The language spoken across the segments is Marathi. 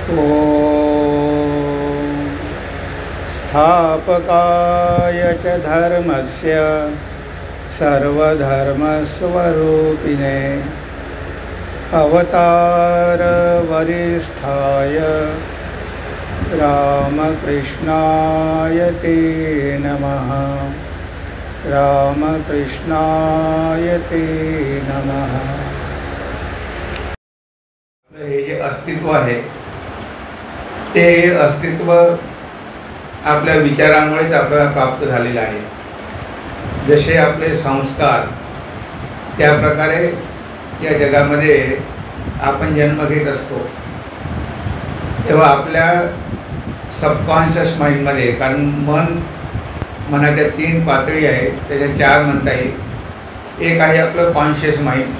ॐ स्थापकाय च धर्मस्य सर्वधर्मस्वरूपिणे अवतारवरिष्ठाय रामकृष्णाय ते नमः। रामकृष्णाय ते नमः। हे जे अस्तित्व आहे ते अस्तित्व आपल्या विचारांमुळेच आपल्याला प्राप्त झालेलं आहे। जसे आपले संस्कार त्या प्रकारे या जगामध्ये आपण जन्म घेत असतो, तेव्हा आपल्या सबकॉन्शियस माइंडमध्ये, कारण मनाच्या 3 पातळी आहे, त्याच्या 4 म्हणता येईल। एक आहे आपलं कॉन्शियस माइंड,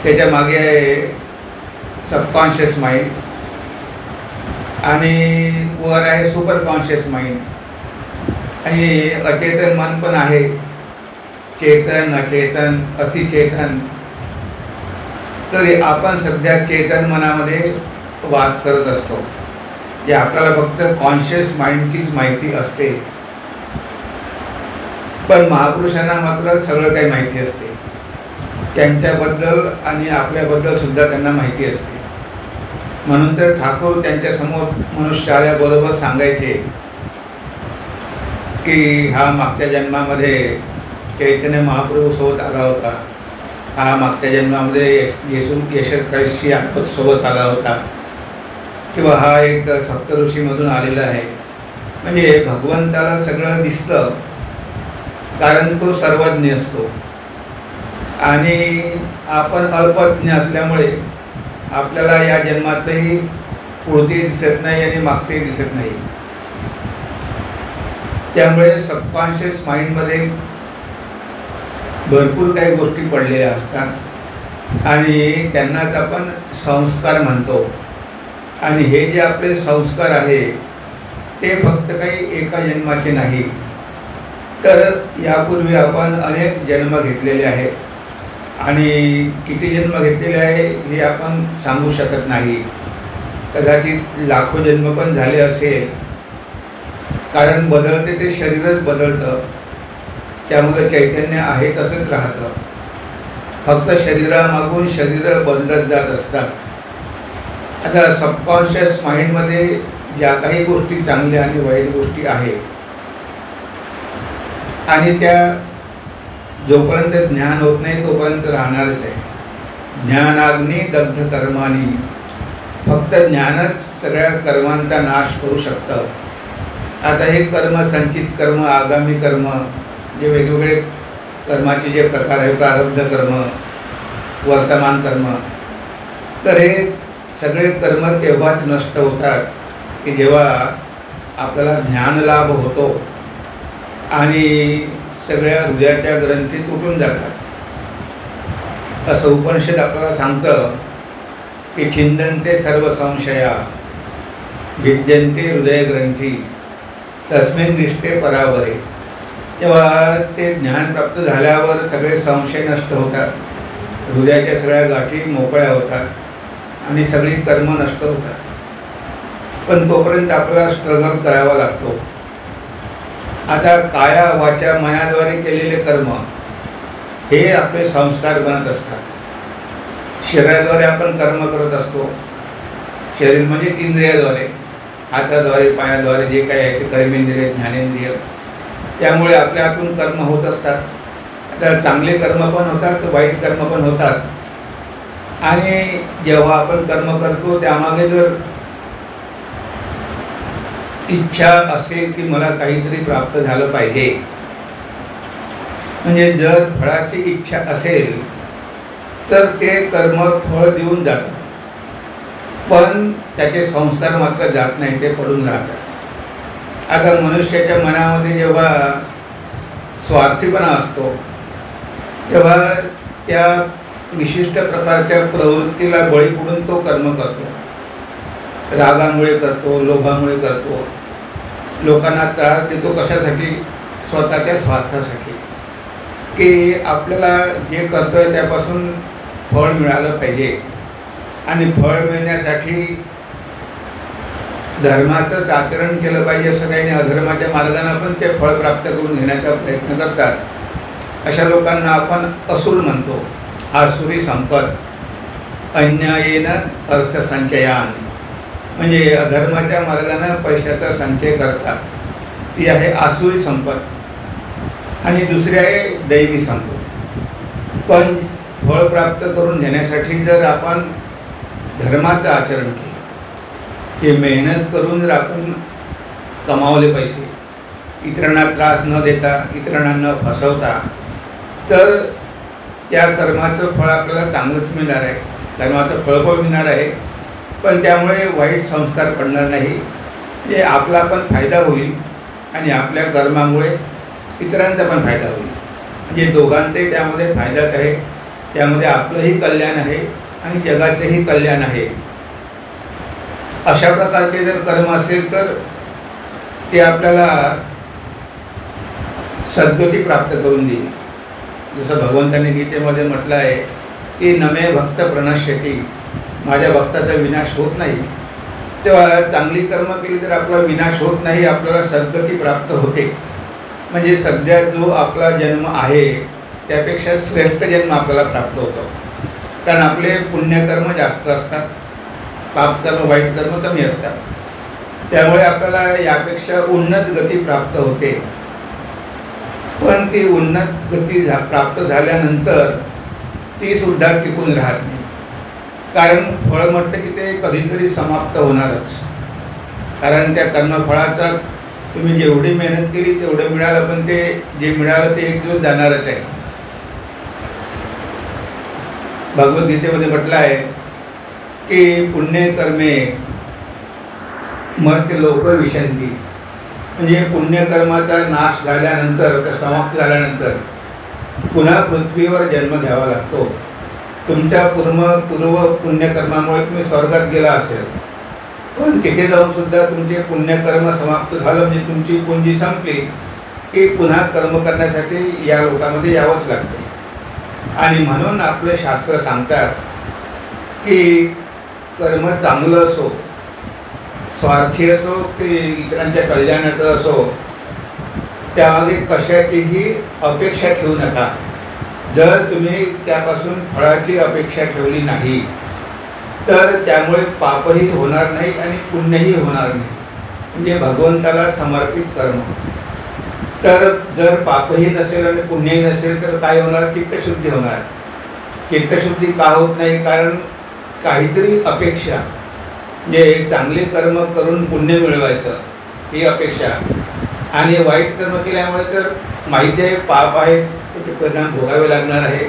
त्याच्या मागे आहे सबकॉन्शियस माइंड, आणि वर आहे सुपर कॉन्शियस माइंड, आणि अचेतन मन पण आहे, चेतन, अचेतन, अतिचेतन। तरी आपण सध्या चेतन मनामध्ये वास करत असतो, जे आपल्याला फक्त कॉन्शियस माइंडचीच माहिती असते। पण महापुरुषांना मात्र सगळं काही माहिती असते, त्यांच्याबद्दल आणि आपल्याबद्दल सुद्धा त्यांना माहिती असते। म्हणून तर ठाकूर त्यांच्यासमोर मनुष्य आल्याबरोबर सांगायचे की हा मागच्या जन्मामध्ये चैतन्य महाप्रभू सोबत आला होता, हा मागच्या जन्मामध्ये येशू ख्रिस्ती सोबत आला होता, किंवा हा एक सप्तऋषीमधून आलेला आहे। म्हणजे भगवंताला सगळं दिसतं, कारण तो सर्वज्ञ असतो, आणि आपण अल्पज्ञ असल्यामुळे आपल्याला या जन्मातही पुढचे दिसत नाही आणि मागचेही दिसत नाही। त्यामुळे सबकॉन्शियस माइंडमध्ये भरपूर काही गोष्टी पडलेल्या असतात, आणि त्यांनाच आपण संस्कार म्हणतो। आणि हे जे आपले संस्कार आहे ते फक्त काही एका जन्माचे नाही, तर यापूर्वी आपण अनेक जन्म घेतलेले आहेत, आणि किती जन्म घेतलेले आहे हे आपण सांगू शकत नाही। कदाचित लाखो जन्म पण झाले असेल, कारण बदलते ते शरीरच बदलतं, त्यामुळे चैतन्य आहे तसंच राहतं, फक्त शरीरामागून शरीर बदलत जात असतात। आता सबकॉन्शियस माइंडमध्ये ज्या काही गोष्टी चांगल्या आणि वाईट गोष्टी आहेत, आणि त्या जोपर्यंत ज्ञान होत नाही तोपर्यंत राहणारच आहे। ज्ञानाग्नी दग्ध कर्मानी, फक्त ज्ञानच सगळ्या कर्मांचा नाश करू शकतं। आता हे कर्म, संचित कर्म, आगामी कर्म, जे वेगवेगळे कर्माचे जे प्रकार आहे, प्रारब्ध कर्म, वर्तमान कर्म, तर हे सगळे कर्म तेव्हाच नष्ट होतात की जेव्हा आपल्याला ज्ञानलाभ होतो आणि सगळ्या हृदयाच्या ग्रंथी तुटून जातात। असं उपनिषद आपल्याला सांगतं की छिंदन्ते सर्व संशया भिद्यन्ते हृदय ग्रंथी तस्मिन् दृष्टे परावरे। तेव्हा ते ज्ञान प्राप्त झाल्यावर सगळे संशय नष्ट होतात, हृदयाच्या सगळ्या गाठी मोकळ्या होतात, आणि सगळी कर्म नष्ट होतात। पण तोपर्यंत आपल्याला स्ट्रगल करावा लागतो। आता काया वाचा मनाद्वारे केलेले कर्म हे आपले संस्कार बनत असतात। शरीराद्वारे आपण कर्म करत असतो, शरीर म्हणजे इंद्रियाद्वारे, हाताद्वारे, पायाद्वारे जे काही आहे ते कर्मेंद्रिय, ज्ञानेंद्रिय, त्यामुळे आपल्या हातून कर्म होत असतात। आता चांगले कर्म पण होतात, वाईट कर्म पण होतात, आणि जेव्हा आपण कर्म करतो त्यामागे जर इच्छा असेल की मला काहीतरी प्राप्त झालं पाहिजे, म्हणजे जर फळाची इच्छा असेल तर ते कर्म फळ देऊन जातं, पण त्याचे संस्कार मात्र जात नाही, ते पडून राहतात। आता मनुष्याच्या मनामध्ये जेव्हा स्वार्थीपणा असतो तेव्हा त्या विशिष्ट प्रकारच्या प्रवृत्तीला बळी पडून तो कर्म करतो, रागामुळे करतो, लोभामुळे करतो, लोकांना त्रास देतो। कशासाठी? स्वतःच्या स्वार्थासाठी, की आपल्याला जे करतोय त्यापासून फळ मिळालं पाहिजे, आणि फळ मिळण्यासाठी धर्माचंच आचरण केलं पाहिजे असं काही नाही, अधर्माच्या मार्गाने पण ते फळ प्राप्त करून घेण्याचा प्रयत्न करतात. अशा लोकांना आपण असुर म्हणतो. आसुरी संपत अन्यायेन अर्थसंचयान, म्हणजे अधर्माच्या मार्गाने पैशाचा संचय करतात, ती आहे आसुरी संपत. आणि दुसरी आहे दैवी संपत. पण फळ प्राप्त करून घेण्यासाठी जर आपण धर्माचं आचरण केलं, हे मेहनत करून जर आपण कमावले पैसे, इतरांना त्रास न देता, इतरांना न फसवता, तर त्या कर्माचं फळ आपल्याला चांगलंच मिळणार आहे, कर्माचं फळ मिळणार आहे. पण त्यामुळे वाईट संस्कार पडणार नाही, म्हणजे आपला पण फायदा होईल आणि आपल्या कर्मामुळे इतरांचा पण फायदा होईल. म्हणजे दोघांचाही त्यामध्ये फायदाच आहे. त्यामध्ये आपलंही कल्याण आहे आणि जगाचंही कल्याण आहे. अशा प्रकारचे जर कर्म असेल तर ते आपल्याला सद्गती प्राप्त करून देईल. जसं भगवंतांनी गीतेमध्ये म्हटलं आहे की नमे भक्त प्रणश्यती, माझ्या भक्ताचा विनाश होत नाही. तेव्हा चांगली कर्म केली तर आपला विनाश होत नाही, आपल्याला सद्गती प्राप्त होते. म्हणजे सध्या जो आपला जन्म आहे त्यापेक्षा श्रेष्ठ जन्म आपल्याला प्राप्त होतो. कारण आपले पुण्यकर्म जास्त असतात, पापकर्म वाईट कर्म कमी असतात. त्यामुळे आपल्याला यापेक्षा उन्नत गती प्राप्त होते. पण ती उन्नत गती प्राप्त झाल्यानंतर ती सुद्धा टिकून राहत नाही. कारण फळ म्हटलं की ते कधीतरी समाप्त होणारच. कारण त्या कर्मफळाचा तुम्ही जेवढी मेहनत केली तेवढं मिळालं, पण ते जे मिळालं ते एक दिवस जाणारच आहे. भगवद्गीतेमध्ये म्हटलं आहे की पुण्यकर्मे मर्त्य लोक विशंती, म्हणजे पुण्यकर्माचा नाश झाल्यानंतर, समाप्त झाल्यानंतर पुन्हा पृथ्वीवर जन्म घ्यावा लागतो. तुमच्या पूर्व पुण्यकर्मामुळे तुम्ही स्वर्गात गेला असेल, पण तिथे जाऊन सुद्धा तुमचे पुण्यकर्म समाप्त झालं, म्हणजे तुमची पुंजी संपली की पुन्हा कर्म करण्यासाठी या लोकांमध्ये यावंच लागते. आणि म्हणून आपले शास्त्र सांगतात की कर्म चांगलं असो, स्वार्थी असो की इतरांच्या कल्याणाचं असो, त्यामागे कशाचीही अपेक्षा ठेवू नका. जर तुम्ही त्यापासून फळाची अपेक्षा ठेवली नाही तर त्यामुळे पापही होणार नाही आणि पुण्यही होणार नाही. म्हणजे भगवंताला समर्पित कर्म. तर जर पापही नसेल आणि पुण्यही नसेल तर काय होणार? चित्तशुद्धी होणार. चित्तशुद्धी का होत नाही? कारण काहीतरी अपेक्षा, म्हणजे चांगले कर्म करून पुण्य मिळवायचं ही अपेक्षा, आणि वाईट कर्म केल्यामुळे तर माहिती आहे पाप आहे, त्याचे परिणाम भोगावे लागणार आहे,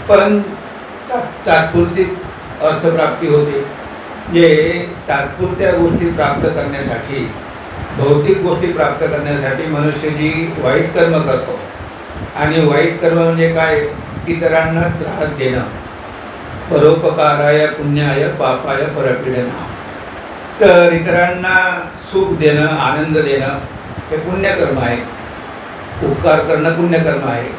पण तात्पुरती अर्थप्राप्ती होते. जे तात्पुरत्या गोष्टी प्राप्त करण्यासाठी, भौतिक गोष्टी प्राप्त करण्यासाठी मनुष्य जी वाईट कर्म करतो, आणि वाईट कर्म म्हणजे काय? इतरांना त्रास देणं. परोपकाराय पुण्याय पापाय परपीडना. तर इतरांना सुख देणं, आनंद देणं हे पुण्यकर्म आहे. उपकार करणं पुण्यकर्म आहे.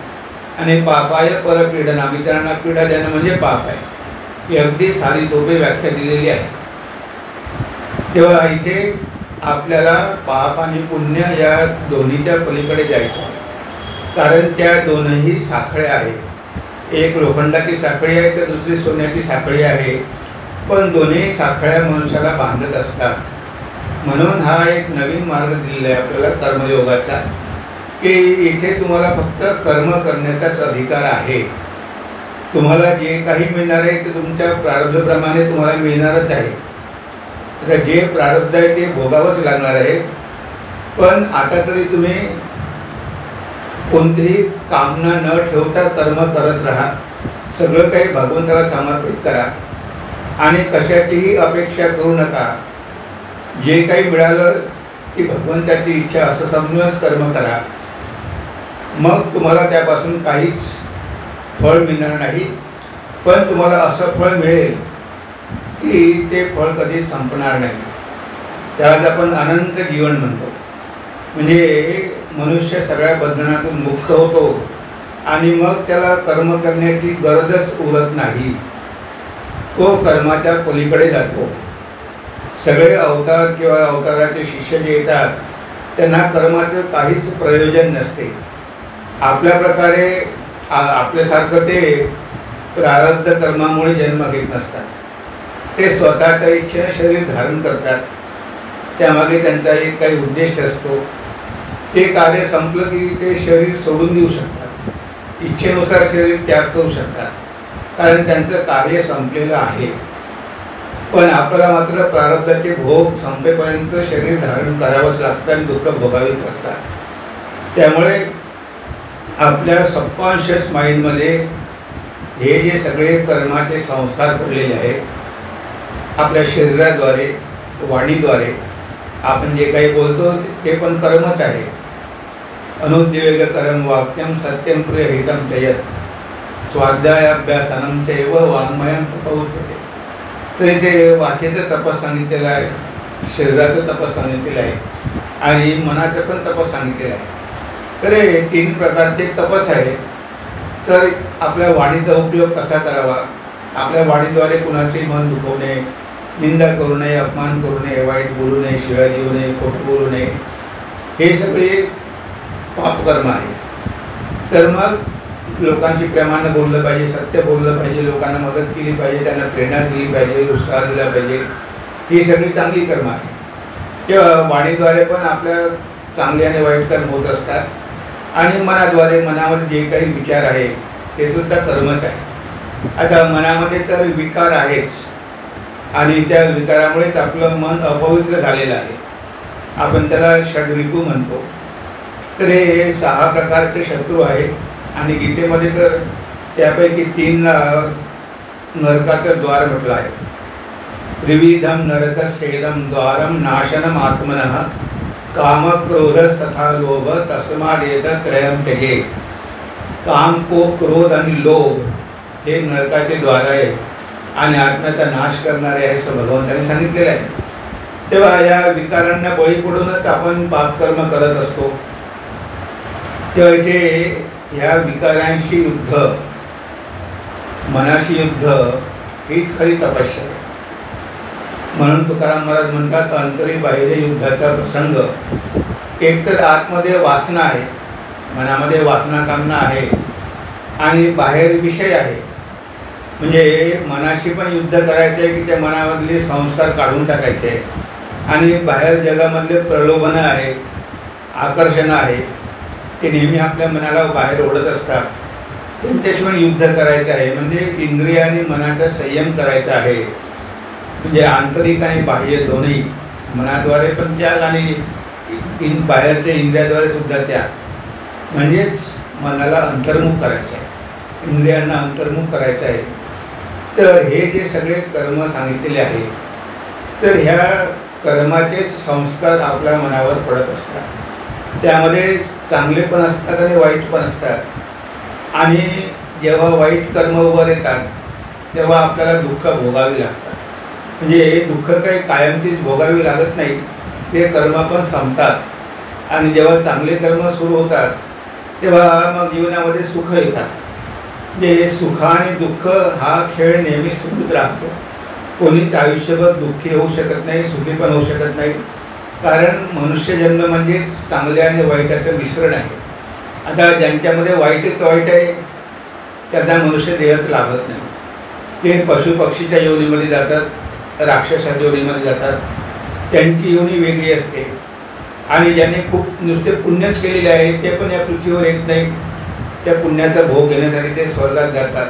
आणि पापाय परपीडना, इतरांना पीडा देणं म्हणजे पाप आहे. ही अगदी साधी सोपी व्याख्या दिलेली आहे. तेव्हा इथे आपल्याला पाप आणि पुण्य या दोन्हीच्या पलीकडे जायचं आहे. कारण त्या दोनही साखळ्या आहेत. एक लोखंडाची साखळी आहे तर दुसरी सोन्याची साखळी आहे, पण दोन्ही साखळ्या मनुष्याला बांधत असतात. म्हणून हा एक नवीन मार्ग दिलेला आहे आपल्याला कर्मयोगाचा, की इथे तुम्हाला फक्त कर्म करण्याचाच अधिकार आहे. तुम्हाला जे काही मिळणार आहे ते तुमच्या प्रारब्धाप्रमाणे तुम्हाला मिळणारच आहे. तर जे प्रारब्ध आहे ते भोगावंच लागणार आहे. पण आता तरी तुम्ही कोणतीही कामना न ठेवता कर्म करत राहा. सगळं काही भगवंताला समर्पित करा आणि कशाचीही अपेक्षा करू नका. जे काही मिळालं की भगवंताची इच्छा असं समजूनच कर्म करा. मग तुम्हाला त्यापासून काहीच फळ मिळणार नाही, पण तुम्हाला असं फळ मिळेल की ते फळ कधी संपणार नाही. त्यालाच आपण अनंत जीवन म्हणतो. म्हणजे मनुष्य सगळ्या बंधनातून मुक्त होतो आणि मग त्याला कर्म करण्याची गरजच उरत नाही. तो कर्माच्या पलीकडे जातो. सगळे अवतार किंवा अवताराचे शिष्य जे येतात त्यांना कर्माचं काहीच प्रयोजन नसते. आपल्या प्रकारे आपल्यासारखं ते प्रारब्ध कर्मामुळे जन्म घेत नसतात. ते स्वतःच्या इच्छेने शरीर धारण करतात. त्यामागे त्यांचा एक काही उद्देश असतो. ते कार्य संपलं की ते शरीर सोडून देऊ शकतात. इच्छेनुसार शरीर त्याग करू शकतात, कारण त्यांचं कार्य संपलेलं आहे. पण आपल्याला मात्र प्रारब्धाचे भोग संपेपर्यंत शरीर धारण करावंच लागतं आणि दुःख भोगावीच लागतात. त्यामुळे आपल्या सबकॉन्शियस माइंडमध्ये हे जे सगळे कर्माचे संस्कार पडलेले आहेत, आपल्या शरीराद्वारे वाणीद्वारे आपण जे काही बोलतो ते पण कर्मच आहे. अनुद्वेग कर्म वाक्यम सत्यम प्रिय हितम चयत स्वाध्याय अभ्यासनम चैव वाङ्मयम तपौच्यते. तर इथे वाचेचं तपस सांगितलेलं आहे, शरीराचं तपस सांगितलेलं आहे आणि मनाचं पण तपस सांगितलेलं आहे. तर हे 3 प्रकारचे तपस आहे. तर आपल्या वाणीचा उपयोग कसा करावा, आपल्या वाणीद्वारे कुणाचे मन दुखवणे, निंदा करू नये, अपमान करू नये, वाईट बोलू नये, शिव्या देऊ नये, खोटं बोलू नये, हे सगळे पापकर्म आहे. तर मग लोकांची प्रेमानं बोललं पाहिजे, सत्य बोललं पाहिजे, लोकांना मदत केली पाहिजे, त्यांना प्रेरणा दिली पाहिजे, उत्साह दिला पाहिजे, ही सगळी चांगली कर्म आहे. तेव्हा वाणीद्वारे पण आपल्या चांगले आणि वाईट कर्म होत असतात. आणि मनाद्वारे मनामध्ये जे काही विचार आहे ते सुद्धा कर्मच आहे. आता मनामध्ये तर विकार आहेच आणि त्या विकारामुळेच आपलं मन अपवित्र झालेलं आहे. आपण त्याला षड्रिपू म्हणतो. तर हे 6 प्रकारचे शत्रू आहेत आणि गीतेमध्ये तर त्यापैकी 3 नरकाचं द्वार म्हटलं आहे. त्रिविधम नरकस्येदं द्वारम नाशनम आत्मनः काम क्रोधस तथा लोभ तस्मादेतत् त्रयं त्यजेत. काम, कोप, क्रोध आणि लोभ हे नरकाचे द्वार आहे आणि आत्म्याचा नाश करणारे आहे असं भगवंतांनी सांगितलेलं आहे. तेव्हा या विकारांना बळी पडूनच आपण पापकर्म करत असतो. तेव्हा इथे ह्या विकारांशी युद्ध, मनाशी युद्ध हीच खरी तपस्या आहे. म्हणून तुकाराम महाराज म्हणतात, अंतरी बाहेर युद्धाचा प्रसंग. एक तर आतमध्ये वासना आहे, मनामध्ये वासना कामना आहे आणि बाहेर विषय आहे. म्हणजे मनाशी पण युद्ध करायचे आहे की त्या मनामधले संस्कार काढून टाकायचे आहे. आणि बाहेर जगामधले प्रलोभनं आहे, आकर्षणं आहे, ते नेहमी आपल्या मनाला बाहेर ओढत असतात. त्यांच्याशिवाय युद्ध करायचं आहे. म्हणजे इंद्रिय आणि मनाचा संयम करायचा आहे. म्हणजे आंतरिक आणि बाह्य दोन्ही, मनाद्वारे पण त्याग आणि बाहेरच्या इंद्रियाद्वारे सुद्धा त्याग. म्हणजेच मनाला अंतर्मुख करायचं आहे, इंद्रियांना अंतर्मुख करायचं आहे. तर हे जे सगळे कर्म सांगितलेले आहे, तर ह्या कर्माचे संस्कार आपल्या मनावर पडत असतात. त्यामध्ये चांगले पण असतात आणि वाईट पण असतात. आणि जेव्हा वाईट कर्म वर येतात तेव्हा आपल्याला दुःख भोगावी लागतात. म्हणजे दुःख काही कायमचीच भोगावी लागत नाही, ते कर्म पण संपतात. आणि जेव्हा चांगले कर्म सुरू होतात तेव्हा मग जीवनामध्ये सुख येतात. म्हणजे सुख आणि दुःख हा खेळ नेहमी सुरूच राहतो. कोणीच आयुष्यभर दुःखी होऊ शकत नाही, सुखी पण होऊ शकत नाही. कारण मनुष्य जन्म म्हणजे चांगले आणि वाईटाचं मिश्रण आहे. आता ज्यांच्यामध्ये वाईटच वाईट आहे त्यांना मनुष्य देहच लाभत नाही. ते पशुपक्षीच्या योनीमध्ये जातात, राक्षसाच्या योनीमध्ये जातात. त्यांची योनी वेगळी असते. आणि ज्यांनी खूप नुसते पुण्यच केलेले आहे ते पण या पृथ्वीवर येत नाही. त्या पुण्याचा भोग घेण्यासाठी ते स्वर्गात जातात.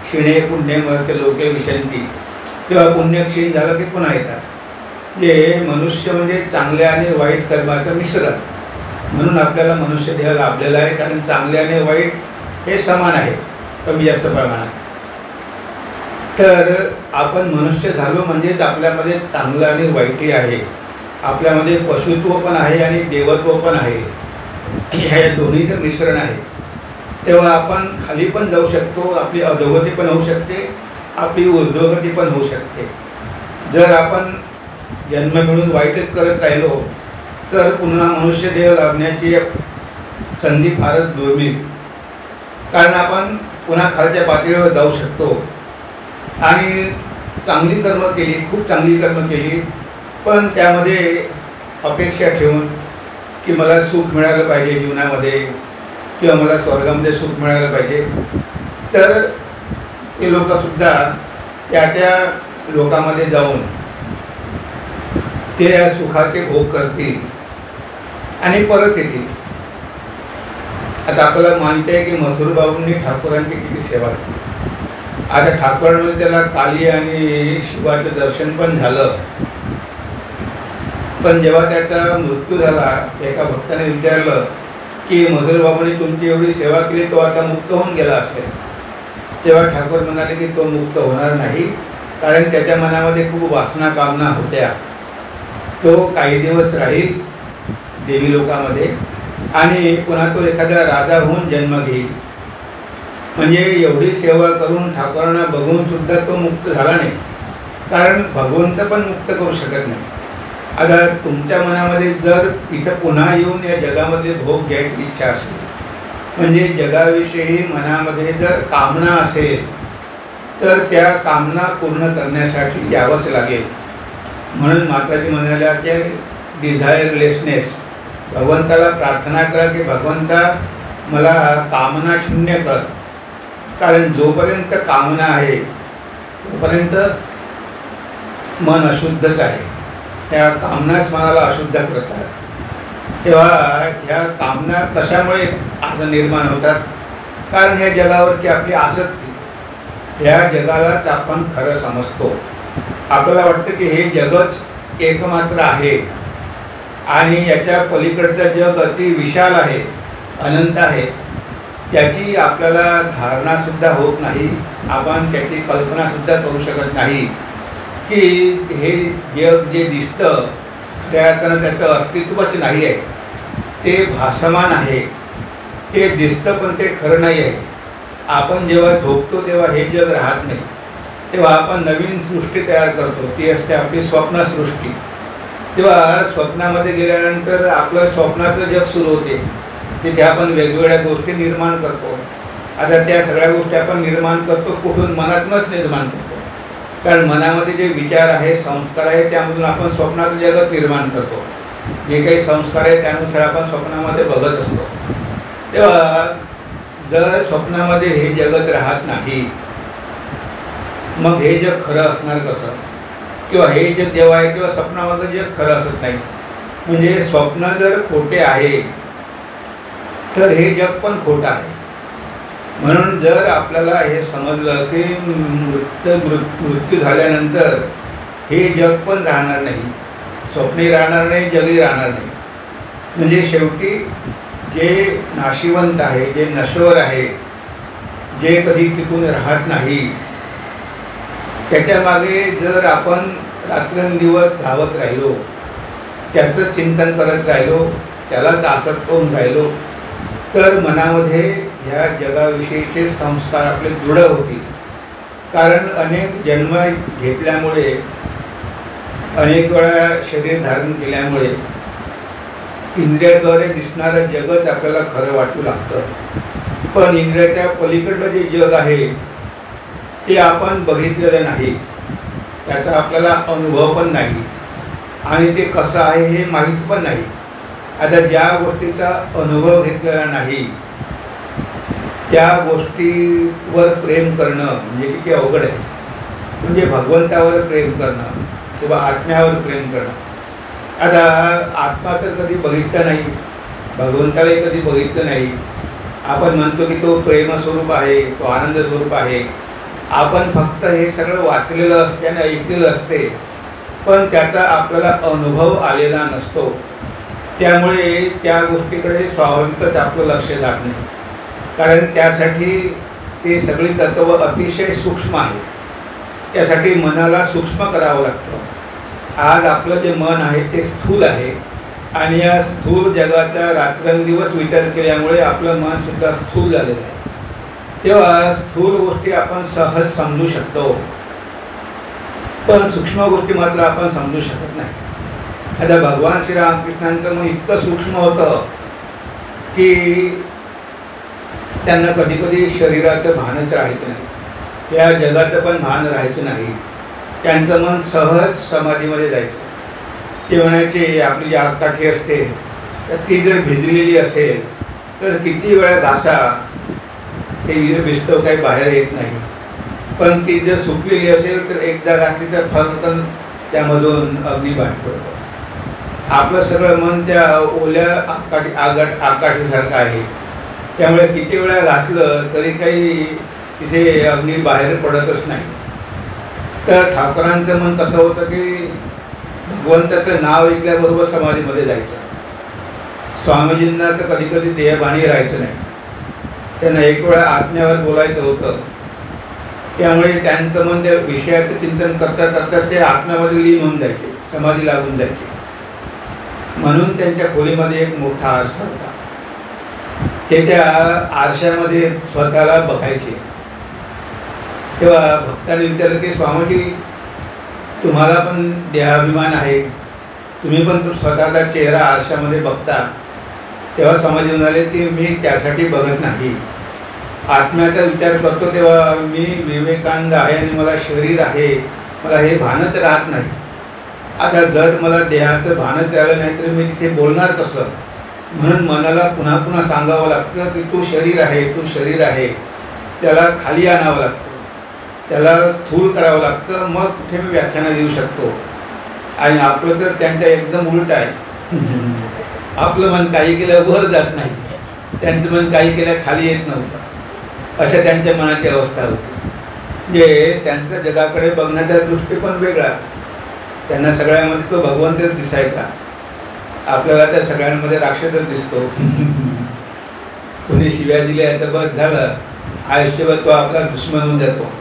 क्षीणे पुण्य मरते लोके विशंती. तेव्हा पुण्य क्षीण झालं की पुन्हा येतात. जे मनुष्य म्हणजे चांगल्या आणि वाईट कर्माचं मिश्रण. म्हणून आपल्याला मनुष्य देह लाभलेला आहे, कारण चांगले आणि वाईट हे समान आहे कमी जास्त प्रमाणात. तर आपण मनुष्य झालो म्हणजेच आपल्यामध्ये चांगलं आणि वाईटही आहे. आपल्यामध्ये पशुत्व पण आहे आणि देवत्व पण आहे. हे दोन्हीचं मिश्रण आहे. तेव्हा आपण खाली पण जाऊ शकतो, आपली अधोगती पण होऊ शकते, आपली ऊर्ध्वगती पण होऊ शकते. जर आपण जन्म मिळून वाईटच करत राहिलो तर पुन्हा मनुष्य देह लाभण्याची संधी फारच दुर्मिळ. कारण आपण पुन्हा खालच्या पातळीवर जाऊ शकतो आणि चांगली कर्म केली, खूप चांगली कर्म केली पण त्यामध्ये अपेक्षा ठेवून की मला सुख मिळालं पाहिजे जीवनामध्ये किंवा मला स्वर्गामध्ये सुख मिळालं पाहिजे, तर ते लोकसुद्धा त्या लोकांमध्ये जाऊन ते या सुखाचे भोग करतील आणि परत येतील. आता आपल्याला माहिती आहे की मथुरबाबूंनी ठाकूरांची किती सेवा केली. आता ठाकूरांमध्ये त्याला काली आणि शिवाचं दर्शन पण झालं, पण जेव्हा त्याचा मृत्यू झाला एका भक्ताने विचारलं की मथुरबाबूंनी तुमची एवढी सेवा केली, तो आता मुक्त होऊन गेला असेल. तेव्हा ठाकूर म्हणाले की तो मुक्त होणार नाही, कारण त्याच्या मनामध्ये खूप वासना कामना होत्या. तो काही दिवस राहील देवी लोकामध्ये आणि पुन्हा तो एखाद्या राजा होऊन जन्म घेईल. म्हणजे एवढी सेवा करून ठाकूरांना बघून सुद्धा तो मुक्त झाला नाही, कारण भगवंत पण मुक्त करू शकत नाही. आता तुमच्या मनामध्ये जर इथं पुन्हा येऊन या जगामध्ये भोग घ्यायची इच्छा असेल, म्हणजे जगाविषयी मनामध्ये जर कामना असेल, तर त्या कामना पूर्ण करण्यासाठी यावंच लागेल. म्हणून माताजी म्हणाल्या की डिझायरलेसनेस, भगवंताला प्रार्थना करा की भगवंता मला कामना शून्य कर, कारण जोपर्यंत कामना आहे तोपर्यंत मन अशुद्धच आहे. त्या कामनाच मनाला अशुद्ध करतात. तेव्हा ह्या कामना कशामुळे असं निर्माण होतात, कारण ह्या जगावरची आपली आसक्ती, ह्या जगालाच आपण खरं समजतो. आपल्याला वाटतं की हे जगच एकमात्र आहे आणि याच्या पलीकडचं जग अति विशाल आहे, अनंत आहे. त्याची आपल्याला धारणासुद्धा होत नाही, आपण त्याची कल्पनासुद्धा करू शकत नाही की हे जग जे दिसतं खऱ्या अर्थानं त्याचं अस्तित्वच नाही आहे. ते भासमान आहे, ते दिसतं पण ते खरं नाही आहे. आपण जेव्हा झोपतो तेव्हा हे जग राहत नाही, तेव्हा आपण नवीन सृष्टी तयार करतो, ती असते आपली स्वप्नसृष्टी. तेव्हा स्वप्नामध्ये गेल्यानंतर आपलं स्वप्नाचं जग सुरू होते, तिथे आपण वेगवेगळ्या गोष्टी निर्माण करतो. आता त्या सगळ्या गोष्टी आपण निर्माण करतो कुठून? मनातूनच निर्माण करतो, कारण मनामध्ये जे विचार आहे, संस्कार आहे, त्यामधून आपण स्वप्नाचं जगत निर्माण करतो. जे काही संस्कार आहे त्यानुसार आपण स्वप्नामध्ये बघत असतो. तेव्हा जर स्वप्नामध्ये हे जगत राहत नाही, मग हे जग खरं असणार कसं? किंवा हे जग जेव्हा आहे किंवा स्वप्नामध्ये जग खरं असत नाही. म्हणजे स्वप्न जर खोटे आहे तर हे जग पण खोटं आहे. म्हणून जर आपल्याला हे समजलं की मृत्यू झाल्यानंतर हे जग पण राहणार नाही, स्वप्नही राहणार नाही, जगही राहणार नाही, म्हणजे शेवटी जे नाशिवंत आहे, जे नश्वर आहे, जे कधी टिकून राहत नाही, त्याच्यामागे जर आपण रात्रंदिवस धावत राहिलो, त्याचं चिंतन करत राहिलो, त्यालाच आसक्त होऊन राहिलो, तर मनामध्ये ह्या जगाविषयीचे संस्कार आपले दृढ होतील. कारण अनेक जन्म घेतल्यामुळे, अनेक वेळा शरीर धारण केल्यामुळे इंद्रियाद्वारे दिसणारं जगच आपल्याला खरं वाटू लागतं. पण इंद्रियाच्या पलीकडलं जे जग आहे ते आपण बघितलेलं नाही, त्याचा आपल्याला अनुभव पण नाही आणि ते कसं आहे हे माहीत पण नाही. आता ज्या गोष्टीचा अनुभव घेतलेला नाही त्या गोष्टीवर प्रेम करणं म्हणजे किती अवघड आहे. म्हणजे भगवंतावर प्रेम करणं किंवा आत्म्यावर प्रेम करणं. आता आत्मा तर कधी बघितलं नाही, भगवंतालाही कधी बघितलं नाही. आपण म्हणतो की तो प्रेमस्वरूप आहे, तो आनंद स्वरूप आहे. आपण फक्त हे सगळं वाचलेलं असते आणि ऐकलेलं असते, पण त्याचा आपल्याला अनुभव आलेला नसतो. त्यामुळे त्या गोष्टीकडे स्वाभाविकच आपलं लक्ष जात नाही, कारण त्यासाठी ते सगळी तत्व अतिशय सूक्ष्म आहे. त्यासाठी मनाला सूक्ष्म करावं लागतं. आज आपलं जे मन आहे ते स्थूल आहे आणि या स्थूल जगाचा रात्रंदिवस विचार केल्यामुळे आपलं मनसुद्धा स्थूल झालेलं आहे. तेव्हा स्थूल गोष्टी आपण सहज समजू शकतो, पण सूक्ष्म गोष्टी मात्र आपण समजू शकत नाही. आता भगवान श्रीरामकृष्णांचं मन इतकं सूक्ष्म होतं की त्यांना कधी कधी शरीराचं भानच राहायचं नाही, या जगाचं पण भान राहायचं नाही. त्यांचं मन सहज समाधीमध्ये जायचं. ते म्हणायचे आपली जी आगकाठी असते तर ती जर भिजलेली असेल तर किती वेळा घासा ते विस्तव काही बाहेर येत नाही, पण ती जर सुकलेली असेल तर एकदा घातली तर फलकन त्यामधून अग्नी बाहेर पडतो. आपलं सगळं मन त्या ओल्या आगकाठीसारखं आहे, त्यामुळे किती वेळा घासलं तरी काही तिथे अग्नी बाहेर पडतच नाही. तर ठाकरांचं मन कसं होतं की भगवंताचं नाव ऐकल्याबरोबर समाधीमध्ये जायचं. स्वामीजींना तर कधी कधी देहभानी राहायचं नाही, त्यांना एक वेळा आत्म्यावर बोलायचं होतं, त्यामुळे त्यांचं मन त्या विषयाचं चिंतन करता करता ते आत्म्यामध्ये लीन होऊन जायचे, समाधी लागून जायचे. म्हणून त्यांच्या खोलीमध्ये एक मोठा आरसा होता. ते त्या आरशामध्ये स्वतःला बघायचे. तेव्हा भक्तांनी विचारलं की स्वामीजी, तुम्हाला पण देहाभिमान आहे, तुम्ही पण स्वतःचा चेहरा आरशामध्ये बघता. तेव्हा स्वामीजी म्हणाले की मी त्यासाठी बघत नाही, आत्म्याचा विचार करतो तेव्हा मी विवेकानंद आहे आणि मला शरीर आहे, मला हे भानच राहत नाही. आता जर मला देहाचं भानच राहिलं नाही तर मी तिथे बोलणार कसं? म्हणून मनाला पुन्हा पुन्हा सांगावं लागतं की तू शरीर आहे, तू शरीर आहे. त्याला खाली आणावं लागतं, त्याला स्थूल करावं लागतं, मग कुठे मी व्याख्यानं देऊ शकतो. आणि आपलं तर त्यांच्या एकदम उलट आहे. आपलं मन काही केलं वर जात नाही, त्यांचं मन काही केलं खाली येत नव्हतं. अशा त्यांच्या मनाची अवस्था होती. म्हणजे त्यांचा जगाकडे बघण्याचा दृष्टिकोन वेगळा. त्यांना सगळ्यामध्ये तो भगवंतच दिसायचा, आपल्याला त्या सगळ्यांमध्ये राक्षसच दिसतो. कोणी शिव्या दिल्या तर बस झालं, आयुष्यभर तो आपला दुश्मन होऊन जातो.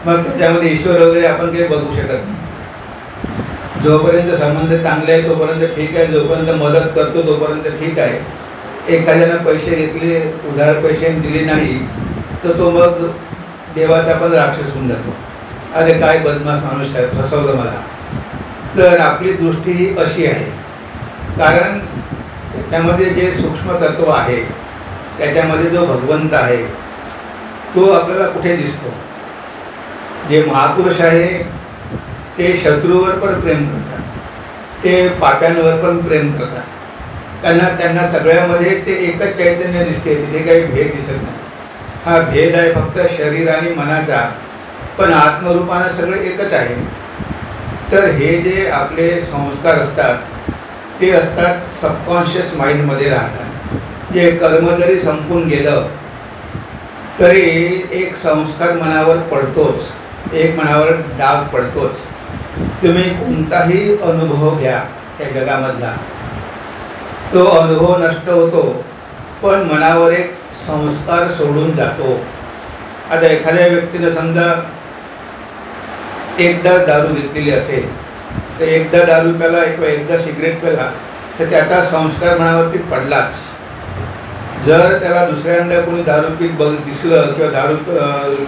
मग त्याच्यामध्ये ईश्वर वगैरे आपण काही बघू शकत नाही. जोपर्यंत संबंध चांगले आहे तोपर्यंत ठीक आहे, जोपर्यंत मदत करतो तोपर्यंत ठीक आहे. एखाद्यानं पैसे घेतले, उधार पैसे दिले नाही तर तो मग देवाचा पण राक्षस होऊन जातो. अरे काय बदमाश माणूस आहे, फसवलं मला. तर आपली दृष्टी ही अशी आहे, कारण त्याच्यामध्ये जे सूक्ष्म तत्व आहे, त्याच्यामध्ये जो भगवंत आहे तो आपल्याला कुठे दिसतो. जे महापुरुष आहे ते शत्रूवर पण प्रेम करतात, ते पाप्यांवर पण प्रेम करतात. त्यांना सगळ्यामध्ये ते एकच चैतन्य दिसते, तिथे काही भेद दिसत नाही. हा भेद आहे फक्त शरीर आणि मनाचा, पण आत्मरूपानं सगळं एकच आहे. तर हे जे आपले संस्कार असतात ते असतात सबकॉन्शियस माइंडमध्ये राहतात. जे कर्म जरी संपून गेलं तरी एक संस्कार मनावर पडतोच, एक मनावर डाग पडतोच. तुम्ही कोणताही अनुभव घ्या त्या जगामधला, तो अनुभव नष्ट होतो, पण मनावर एक संस्कार सोडून जातो. आता एखाद्या व्यक्तीनं समजा एकदा दारू घेतलेली असेल तर एकदा दारू प्याला किंवा एकदा सिगरेट प्याला तर त्याचा संस्कार मनावरती पडलाच. जर त्याला दुसऱ्यांदा कोणी दारू पीत दिसलं किंवा दारू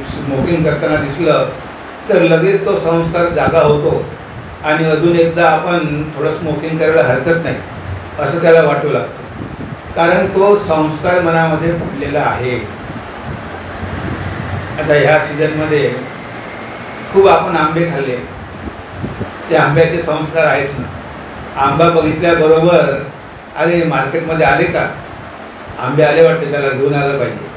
स्मोकिंग करताना दिसलं तर लगेच तो संस्कार जागा होतो आणि अजून एकदा आपण थोडं स्मोकिंग करायला हरकत नाही असं त्याला वाटू लागतं, कारण तो संस्कार मनामध्ये पडलेला आहे. आता ह्या सीझनमध्ये खूप आपण आंबे खाल्ले, ते आंब्याचे संस्कार आहेच ना. आंबा बघितल्याबरोबर अरे मार्केटमध्ये आले का, आंबे आले वाटते, त्याला घेऊन आलं पाहिजे,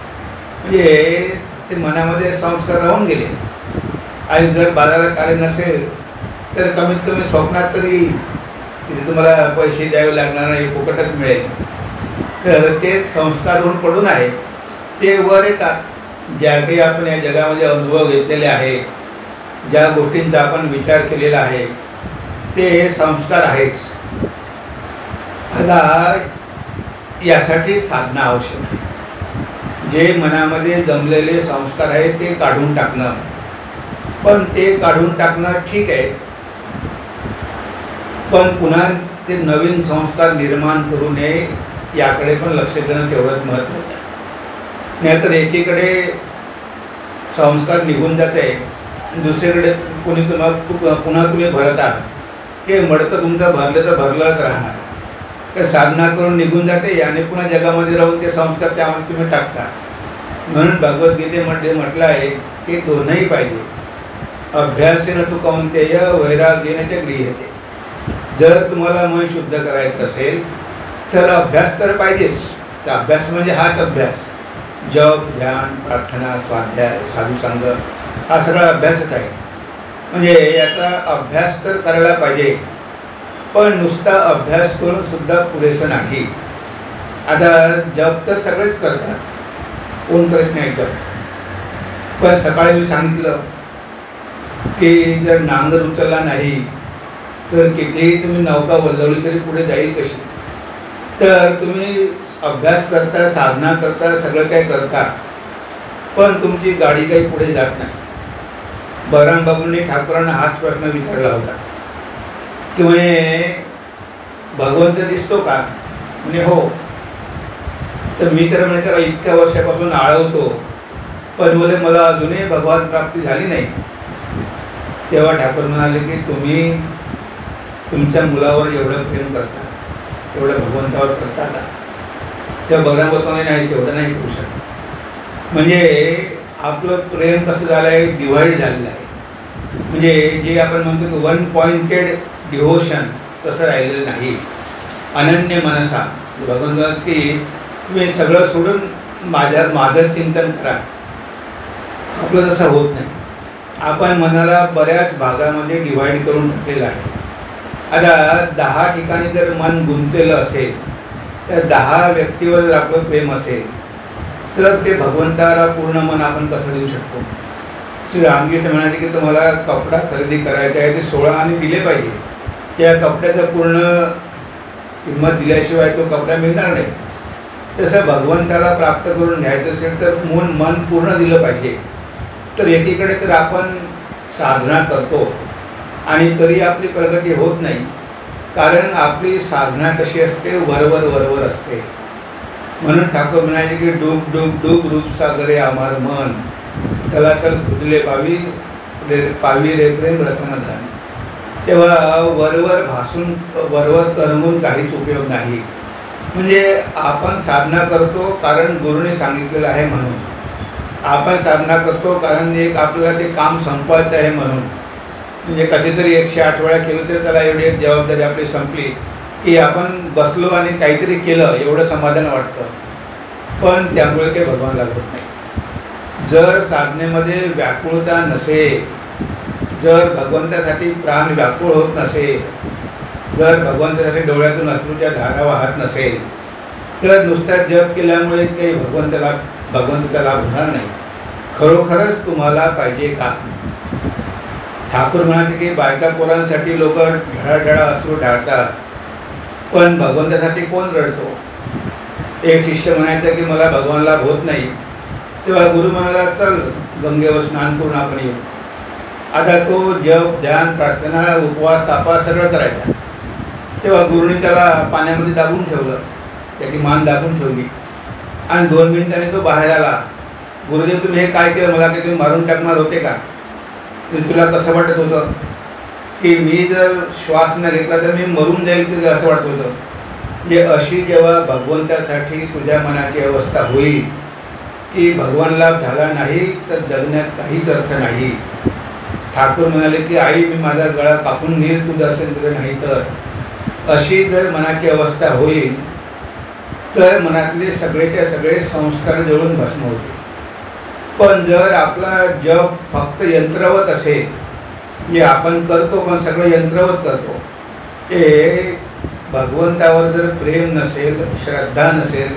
म्हणजे ते मनामध्ये संस्कार राहून गेले. आणि जर बाजारात आले नसेल तर कमीत कमी स्वप्नात तरी तिथे तुम्हाला पैसे द्यावे लागणार नाही, फुकटच मिळेल. तर ते संस्कार होऊन पडून आहे, ते वर येतात. ज्या काही आपण या जगामध्ये अनुभव घेतलेले आहे, ज्या गोष्टींचा आपण विचार केलेला आहे, ते संस्कार आहेच. आता यासाठी साधना आवश्यक आहे. जे मनामध्ये जमलेले संस्कार आहेत ते काढून टाकणं, पण ते काढून टाकणं ठीक आहे, पण पुन्हा ते नवीन संस्कार निर्माण करू नये याकडे पण लक्ष देणं तेवढंच महत्त्वाचं आहे. नाहीतर एकीकडे संस्कार निघून जाते, दुसरीकडे पुन्हा तुम्ही भरत आहात, की मडकं तुमचं भरलं तर भरलंच राहणार. ते साधना करून निघून जाते आणि पुन्हा जगामध्ये राहून ते संस्कार त्यामध्ये तुम्ही टाकता. म्हणून भगवद्गीतेमध्ये म्हटलं आहे की दोनही पाहिजे. अभ्यासेन तु कौंतेय वैराग्येन च गृह्यते. जर तुम्हाला मन शुद्ध करायचं असेल तर अभ्यास तर पाहिजेच. तर अभ्यास म्हणजे हाच अभ्यास. जप, ध्यान, प्रार्थना, स्वाध्याय, साधुसंग हा सगळा अभ्यासच आहे. म्हणजे याचा अभ्यास तर करायला पाहिजे, पण नुसता अभ्यास करून सुद्धा पुरेसं नाही. आता जप तर सगळेच करतात, कोण करत नाही जप. पण सकाळी मी सांगितलं की जर नांगर उचलला नाही तर कितीही तुम्ही नौका वल्लवली तरी पुढे जाईल कशी. तर तुम्ही अभ्यास करता, साधना करता, सगळं काय करता, पण तुमची गाडी काही पुढे जात नाही. बलराम बाबूंनी ठाकूरांना हाच प्रश्न विचारला होता की म्हणे भगवंत दिसतो का? म्हणे हो. तर मी तर म्हणे त्याला इतक्या वर्षापासून आळवतो, पण मला अजूनही भगवान प्राप्ती झाली नाही. तेव्हा ठाकूर म्हणाले की तुम्ही तुमच्या मुलावर एवढं प्रेम करता, तेवढं भगवंतावर करता का? तेव्हा बलराम बाबांनी नाही, तेवढं नाही करू शकत. म्हणजे आपलं प्रेम कसं झालं आहे, डिव्हाइड झालेलं आहे. म्हणजे जे आपण म्हणतो की वन पॉइंटेड डिव्होशन तसं राहिलेलं नाही. अनन्य मनसा भगवंतात की तुम्ही सगळं सोडून माझं चिंतन करा. आपलं तसं होत नाही. आपण मनाला बऱ्याच भागामध्ये डिव्हाइड करून टाकलेलं आहे. आता 10 ठिकाणी जर मन गुंतलेलं असेल तर 10 व्यक्तीवर जर आपलं प्रेम असेल तर ते भगवंताला पूर्ण मन आपण कसं देऊ शकतो. श्री रामगीत म्हणाले की तुम्हाला कपडा खरेदी करायचा आहे, ते 16 आणे दिले पाहिजे. त्या कपड्याचं पूर्ण किंमत दिल्याशिवाय तो कपडा मिळणार नाही. तसं भगवंताला प्राप्त करून घ्यायचं असेल तर मन पूर्ण दिलं पाहिजे. तर एकीकडे तर आपण साधना करतो आणि तरी आपली प्रगती होत नाही, कारण आपली साधना कशी असते, वरवर असते. म्हणून ठाकूर म्हणायचे की डूब डूब डूब रूप सागरे आमार मन, त्याला तर खुदले पावी रे प्रेम रत्नधन. तेव्हा वरवर भासून वरवर तरंगून काहीच उपयोग नाही. म्हणजे आपण साधना करतो कारण गुरुने सांगितलेलं आहे म्हणून. आपण साधना करतो कारण एक आपल्याला ते काम संपवायचं आहे म्हणून. म्हणजे कधीतरी 108 वेळा केलं तर त्याला एवढी एक जबाबदारी आपली संपली की आपण बसलो आणि काहीतरी केलं एवढं समाधान वाटतं. पण त्यामुळे काही भगवान लागत नाही. जर साधनेमध्ये व्याकुळता नसेल, जर भगवंतासाठी प्राण व्याकुळ होत नसेल, जर भगवंतासाठी डोळ्यातून अश्रूच्या धारा वाहत नसेल, तर नुसता जप केल्यामुळे काही भगवंताचा लाभ होणार नाही. खरोखरच तुम्हाला पाहिजे का? ठाकूर म्हणाले की बायका पोरांसाठी लोक ढळाढळा अश्रू ढाळतात, पण भगवंतासाठी कोण रडतो? एक शिष्य म्हणायचा की मला भगवान लाभ होत नाही. तेव्हा गुरु म्हणाला चल गंगेवर स्नान करून आपण येऊ. आता तो जप, ध्यान, प्रार्थना, उपवास, तापास सगळं करायचा. तेव्हा गुरुने त्याला पाण्यामध्ये दाबून ठेवलं, त्याची मान दाबून ठेवली आणि 2 मिनिटांनी तो बाहेर आला. गुरुदेव तुम्ही हे काय केलं? मला काही तुम्ही मारून टाकणार होते का? तुला कसं वाटत होतं की मी जर श्वास न घेतला तर मी मरून जाईल तुझं असं वाटत होतं? म्हणजे अशी जेव्हा भगवंतासाठी तुझ्या मनाची अवस्था होईल की भगवान लाभ झाला नाही तर जगण्यात काहीच अर्थ नाही. ठाकूर म्हणाले की आई मी माझा गळा कापून घेईल तू दर्शन दिलं नाही तर. अशी जर मनाची अवस्था होईल तर मनातले सगळेच्या सगळे संस्कार जळून भस्म होते. पण जर आपला जप फक्त यंत्रवत असेल, म्हणजे आपण करतो पण सगळं यंत्रवत करतो, ते भगवंतावर जर प्रेम नसेल, श्रद्धा नसेल,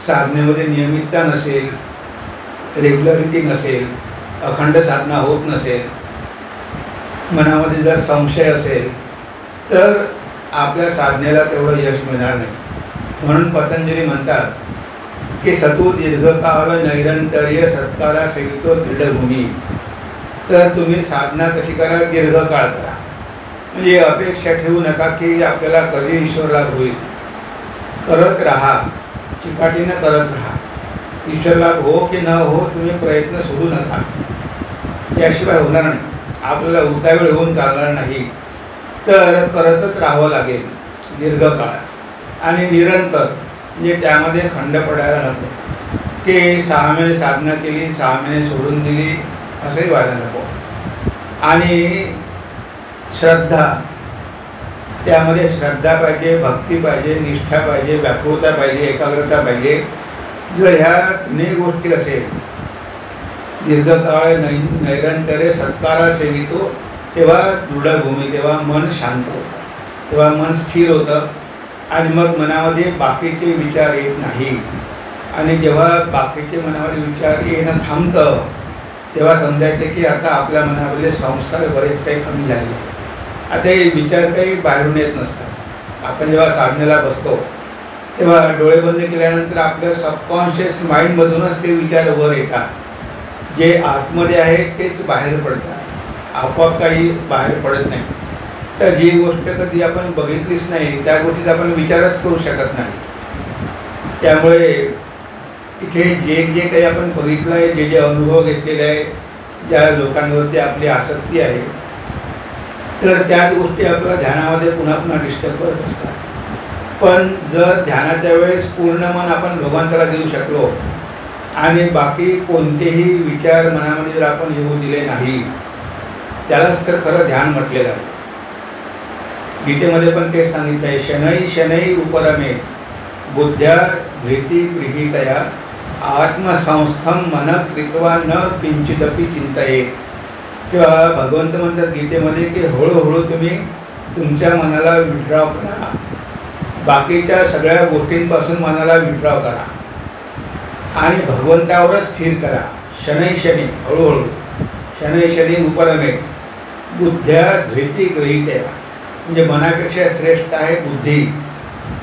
साधनेमध्ये नियमितता नसेल, रेग्युलरिटी नसेल, अखंड साधना होत नसेल, मनामध्ये जर संशय असेल तर आपल्या साधनेला तेवढं यश मिळणार नाही. म्हणून पतंजली म्हणतात की सतू दीर्घकाळ नैरंतर्य सत्कारा सेवितो दृढभूमी. तर तुम्ही साधना कशी करा? दीर्घकाळ करा. म्हणजे अपेक्षा ठेवू नका की आपल्याला कधी ईश्वर लाभ होईल. करत राहा, चिकाटीनं करत राहा. ईश्वर लाभ हो की न हो तुम्ही प्रयत्न सोडू नका, याशिवाय होणार नाही. आपल्याला उतावीळ होऊन चालणार नाही. तर करतच राहावं लागेल दीर्घकाळ आणि निरंतर. म्हणजे त्यामध्ये खंड पडायला नको की 6 महिने साधना केली 6 महिने सोडून दिली असंही व्हायला नको. आणि श्रद्धा त्यामध्ये श्रद्धा पाहिजे, भक्ती पाहिजे, निष्ठा पाहिजे, व्याकुळता पाहिजे, एकाग्रता पाहिजे. जर ह्या तिन्ही गोष्टी असेल, दीर्घकाळ नैरंतर्य सत्कारा सेवितो, तेव्हा दृढभूमी, तेव्हा मन शांत होतं, तेव्हा मन स्थिर होतं आणि मग मनामध्ये बाकीचे विचार येत नाही. आणि जेव्हा बाकीचे मनामध्ये विचार येणं थांबतं तेव्हा समजायचं की आता आपल्या मनामधले संस्कार बरेच काही कमी झालेले आहेत. आता हे विचार काही बाहेरून येत नसतात. आपण जेव्हा साधनेला बसतो तेव्हा डोळे बंद केल्यानंतर आपल्या सबकॉन्शियस माइंडमधूनच ते विचार वर येतात. जे आतमध्ये आहे तेच बाहेर पडतात, आपोआप काही बाहेर पडत नाही. तर जी गोष्ट कधी आपण बघितलीच नाही त्या गोष्टीत आपण विचारच करू शकत नाही. त्यामुळे इथे जे जे काही आपण बघितलं आहे, जे जे अनुभव घेतलेले आहे, ज्या लोकांवरती आपली आसक्ती आहे, तर त्याच गोष्टी आपल्याला ध्यानामध्ये पुन्हा पुन्हा डिस्टर्ब करत असतात. पण जर ध्यानाच्या वेळेस पूर्ण मन आपण भगवंताला देऊ शकलो आणि बाकी कोणतेही विचार मनामध्ये जर आपण येऊ दिले नाही, त्यालाच तर खरं ध्यान म्हटलेलं आहे. गीतेमध्ये पण तेच सांगितलं आहे, शनै शनै उपरमे बुद्ध्या धृती गृहीतया आत्मसंस्थम मन कृत्वा न किंचिदपि चिंतये. किंवा भगवंत म्हणतात गीतेमध्ये की हळूहळू तुम्ही तुमच्या मनाला विड्रॉ करा, बाकीच्या सगळ्या गोष्टींपासून मनाला विड्रॉ करा आणि भगवंतावरच स्थिर करा. शनै शनै, हळूहळू, शनै शनै उपरमे बुद्ध्या धृती गृहीतया, म्हणजे मनापेक्षा श्रेष्ठ आहे बुद्धी.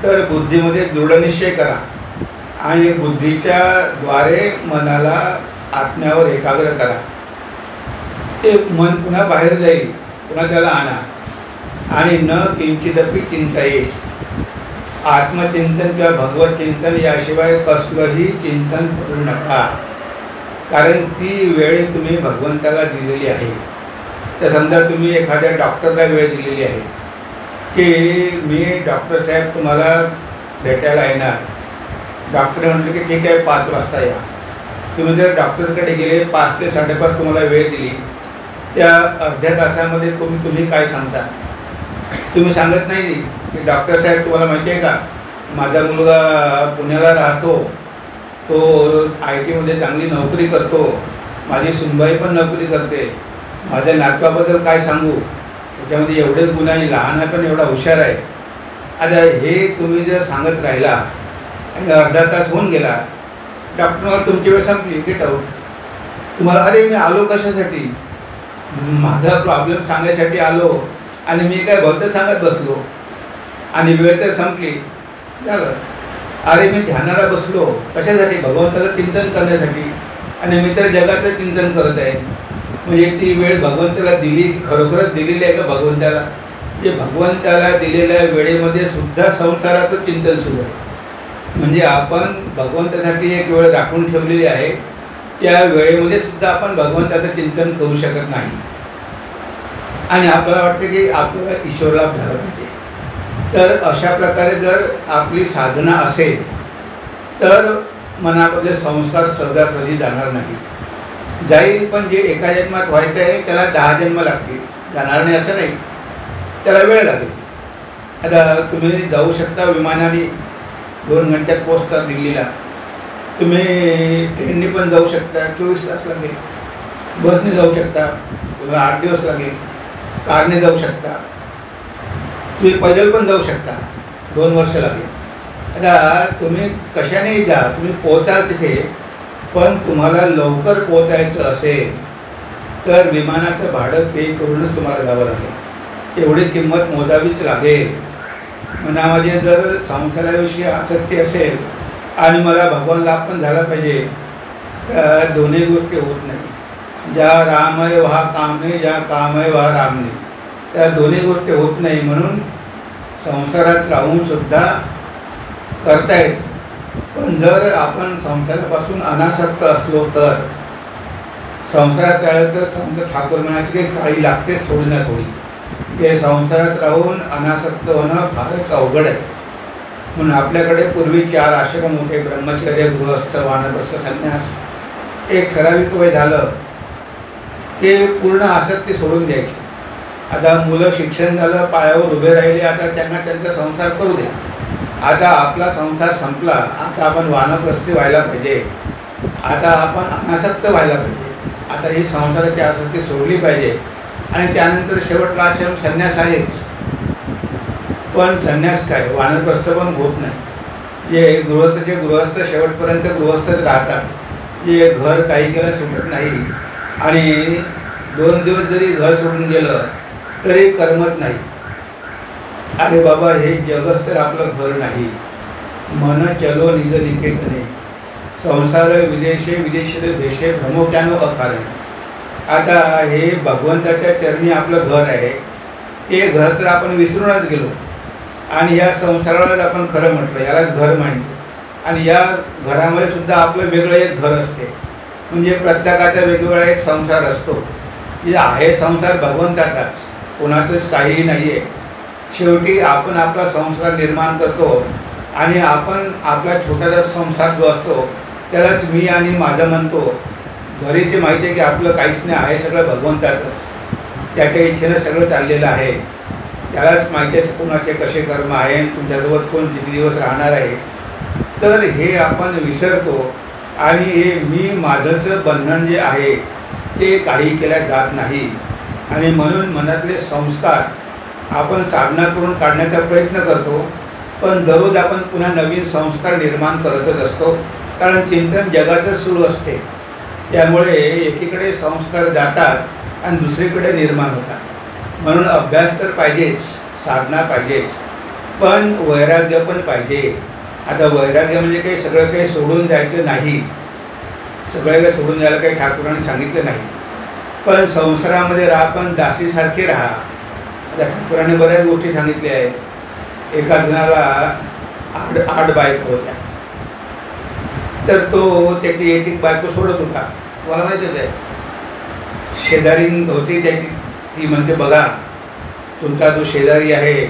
तर बुद्धीमध्ये दृढनिश्चय करा आणि बुद्धीच्या द्वारे मनाला आत्म्यावर एकाग्र करा. ते मन पुन्हा बाहेर जाईल, पुन्हा त्याला आणा आणि न किंचिदपि चिंतये. आत्मचिंतन किंवा भगवत चिंतन याशिवाय कसलंही चिंतन करू नका, कारण ती वेळ तुम्ही भगवंताला दिलेली आहे. तर समजा तुम्ही एखाद्या डॉक्टरला वेळ दिलेली आहे की मी डॉक्टर साहेब तुम्हाला भेटायला येणार. डॉक्टर म्हटलं की ठीक आहे 5 वाजता या. तुम्ही जर डॉक्टरकडे गेले, 5 ते 5:30 तुम्हाला वेळ दिली, त्या अर्ध्या तासामध्ये तुम्ही काय सांगता? तुम्ही सांगत नाही की डॉक्टर साहेब तुम्हाला माहिती आहे का, माझा मुलगा पुण्याला राहतो, तो IT मध्ये चांगली नोकरी करतो, माझी सुनबाई पण नोकरी करते, माझ्या नातवाबद्दल काय सांगू, त्याच्यामध्ये एवढेच गुण आहे, लहान आहे पण एवढा हुशार आहे. आता हे तुम्ही जर सांगत राहिला आणि अर्धा तास होऊन गेला, डॉक्टर तुमची वेळ संपली, गेट आऊट. तुम्हाला अरे मी आलो कशासाठी, माझा प्रॉब्लेम सांगायसाठी आलो आणि मी काय भलतं सांगत बसलो आणि वेळ तर संपली, झालं. अरे मी ध्यानाला बसलो कशासाठी, भगवंताचं चिंतन करण्यासाठी, आणि मी तर जगाचं चिंतन करत आहे. म्हणजे ती वेळ भगवंताला दिली, खरोखरच दिलेली आहे का भगवंताला? जे भगवंताला दिलेल्या वेळेमध्ये सुद्धा संसाराचं चिंतन सुरू आहे. म्हणजे आपण भगवंतासाठी एक वेळ राखून ठेवलेली आहे, त्या वेळेमध्ये सुद्धा आपण भगवंताचं चिंतन करू शकत नाही. आणि आपल्याला वाटतं की आपल्याला ईश्वरलाभ झाला पाहिजे. तर अशा प्रकारे जर आपली साधना असेल तर मनामध्ये संस्कार सहजासहजी जाणार नाही. जाईल पण जे एका जन्मात व्हायचं आहे त्याला 10 जन्म लागतील, जाणार नाही असं नाही, त्याला वेळ लागेल. आता तुम्ही जाऊ शकता विमानाने, 2 घंट्यात पोचता दिल्लीला. तुम्ही ट्रेनने पण जाऊ शकता, 24 तास लागेल. बसने जाऊ शकता, तुम्हाला 8 दिवस लागेल. कारने जाऊ शकता, तुम्ही पैदल पण जाऊ शकता, 2 वर्ष लागेल. आता तुम्ही कशाने जा, तुम्ही पोहोचाल तिथे, पण तुम्हाला लवकर पोहोचायचं असेल तर विमानाचं भाडं पे करूनच तुम्हाला जावं लागेल, एवढी किंमत मोजावीच लागेल. मनामध्ये जर संसाराविषयी आसक्ती असेल आणि मला भगवान लाभ पण झाला पाहिजे, तर दोन्ही गोष्टी होत नाही. ज्या रामय वहा कामने, ज्या कामय वहा रामने, त्या दोन्ही गोष्टी होत नाही. म्हणून संसारात राहून सुद्धा करता येतं. पण जर आपण संसारापासून अनासक्त असलो तर, संसारात राहिलं तर संत ठाकूर म्हणायची काही काळी लागतेच थोडी ना थोडी. हे संसारात राहून अनासक्त होणं फारच अवघड आहे. म्हणून आपल्याकडे पूर्वी 4 आश्रम होते, ब्रह्मचर्य, गृहस्थ, वानप्रस्थ, संन्यास. एक ठराविक वय झालं की पूर्ण आसक्ती सोडून द्यायची आता मुलं शिक्षण झालं, पायावर उभे राहिले, आता त्यांना त्यांचा संसार करू द्या. आता आपला संसार संपला, आता आपण वानप्रस्थी व्हायला पाहिजे, आता आपण अनासक्त व्हायला पाहिजे, आता ही संसाराची आसक्ती सोडली पाहिजे. आणि त्यानंतर शेवटला आश्रम संन्यास आहेच. पण संन्यास काय, वानप्रस्थ पण होत नाही. जे गृहस्थ शेवटपर्यंत गृहस्थच राहतात. जे घर काही केलं सुटत नाही आणि 2 दिवस जरी घर सोडून गेलं तरी करमत नाही. अरे बाबा, हे जगच तर आपलं घर नाही. मन चलो निज निकेतने, संसार विदेशे विदेशे देशे भ्रमोक्यानो अकारण. आता हे भगवंताच्या चरणी आपलं घर आहे. ते घर तर आपण विसरूनच गेलो आणि या संसारालाच आपण खरं म्हटलं, यालाच घर मानतो. आणि या घरामध्ये सुद्धा आपलं वेगळं एक घर असते. म्हणजे प्रत्येकाचा वेगवेगळा एक संसार असतो. जे आहे संसार भगवंताचाच, कोणाचंच काहीही नाही आहे. शेवटी आपण आपला संसार निर्माण करतो आणि आपण आपला छोटासा संसार जो असतो त्यालाच मी आणि माझं म्हणतो. जरी ते माहिती आहे की आपलं काहीच नाही आहे, सगळं भगवंताचंच, त्याच्या इच्छेनं सगळं चाललेलं आहे. त्यालाच माहिती आहे कोणाचे कसे कर्म आहे, तुमच्यासोबत कोण किती दिवस राहणार आहे. तर हे आपण विसरतो आणि हे मी माझंचं बंधन जे आहे ते काही केल्या जात नाही. आणि म्हणून मनातले संस्कार आपण साधना करून काढण्याचा प्रयत्न करतो, पण दररोज आपण पुन्हा नवीन संस्कार निर्माण करतच असतो. कारण चिंतन जगातच सुरू असते. त्यामुळे एकीकडे संस्कार जातात आणि दुसरीकडे निर्माण होतात. म्हणून अभ्यास तर पाहिजेच, साधना पाहिजेच, पण वैराग्य पण पाहिजे. आता वैराग्य म्हणजे काही सगळं काही सोडून द्यायचं नाही. सगळं काही सोडून द्यायला काही ठाकूरांनी सांगितलं नाही. पण संसारामध्ये राहा, पण दासीसारखे राहा. आता ठाकूरांनी बऱ्याच गोष्टी सांगितल्या आहेत. एका जणाला 8 बायको होत्या, तर तो त्याची एक बायको सोडत होता. तुम्हाला माहितीच आहे. शेजारी होती त्याची, ती म्हणते बघा तुमचा जो शेजारी आहे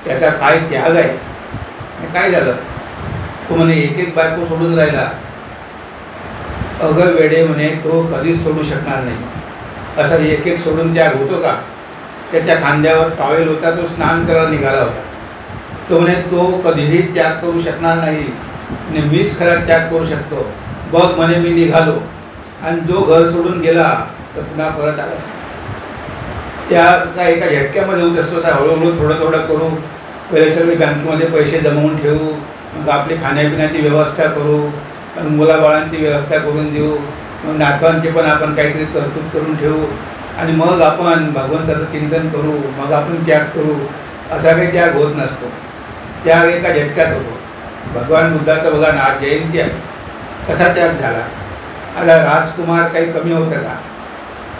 त्याचा काय त्याग आहे. काय झालं, तो म्हणे एक बायको सोडून राहिला. अगं वेडे म्हणे, तो कधीच सोडू शकणार नाही. असं एक सोडून त्याग होतो का. त्याच्या खांद्यावर टॉवेल होता, तो स्नान करायला निघाला होता. तो म्हणे तो कधीही त्याग करू शकणार नाही आणि मीच खरा त्याग करू शकतो. बघ म्हणे मी निघालो आणि जो घर सोडून गेला तर पुन्हा परत आलाच नाही. त्या काय एका झटक्यामध्ये होत असतो. तर हळूहळू थोडं करू. पहिले सगळे बँकेमध्ये पैसे जमवून ठेवू, मग आपली खाण्यापिण्याची व्यवस्था करू, मग मुलाबाळांची व्यवस्था करून देऊ, मग नातवांची पण आपण काहीतरी तरतूद करून ठेवू आणि मग आपण भगवंताचं चिंतन करू, मग आपण त्याग करू. असा काही त्याग होत नसतो. त्याग एका झटक्यात होतो. भगवान बुद्धाचं बघा ना, आज जयंती आहे, कसा त्याग झाला. आता राजकुमार काही कमी होतं का.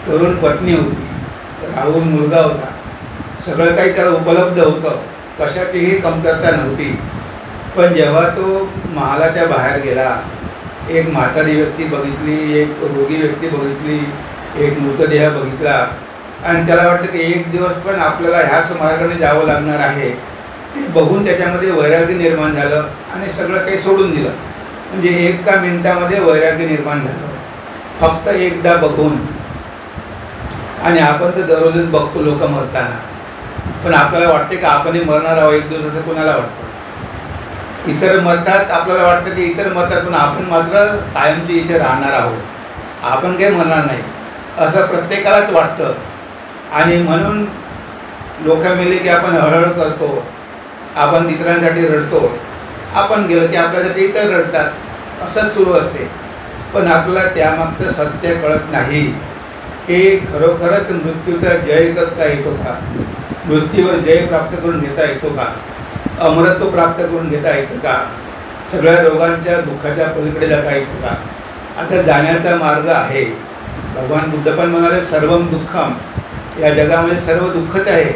तरुण पत्नी होती, राहुल मुलगा होता, सगळं काही त्याला उपलब्ध होतं, कशाचीही कमतरता नव्हती. पण जेव्हा तो महालाच्या बाहेर गेला, एक म्हातारी व्यक्ती बघितली, एक रोगी व्यक्ती बघितली, एक मृतदेह बघितला आणि त्याला वाटलं की एक दिवस पण आपल्याला ह्याच मार्गाने जावं लागणार आहे. ते बघून त्याच्यामध्ये वैराग्य निर्माण झालं आणि सगळं काही सोडून दिलं. म्हणजे एका मिनिटामध्ये वैराग्य निर्माण झालं, फक्त एकदा बघून. आणि आपण तर दररोजच बघतो लोक मरताना, पण आपल्याला वाटते की आपणही मरणार आहोत एक दिवस, असं कोणाला वाटतं. इतर मरतात, आपल्याला वाटतं की इतर मरतात, पण आपण मात्र कायमची इथे राहणार आहोत, आपण काही मरणार नाही असं प्रत्येकालाच वाटतं. आणि म्हणून लोक मेले की आपण हळहळ करतो, आपण इतरांसाठी रडतो, आपण गेलो की आपल्यासाठी इतर रडतात, असंच सुरू असते. पण आपल्याला त्यामागचं सत्य कळत नाही की खरोखरच मृत्यूचा जय करता येतो का, मृत्यूवर जय प्राप्त करून घेता येतो का, अमरत्व प्राप्त करून घेता येतं का, सगळ्या रोगांच्या दुःखाच्या पलीकडे जाता येतं का. आता जाण्याचा मार्ग आहे. भगवान बुद्ध पण म्हणाले सर्वम दुःखम, या जगामध्ये सर्व दुःखच आहे.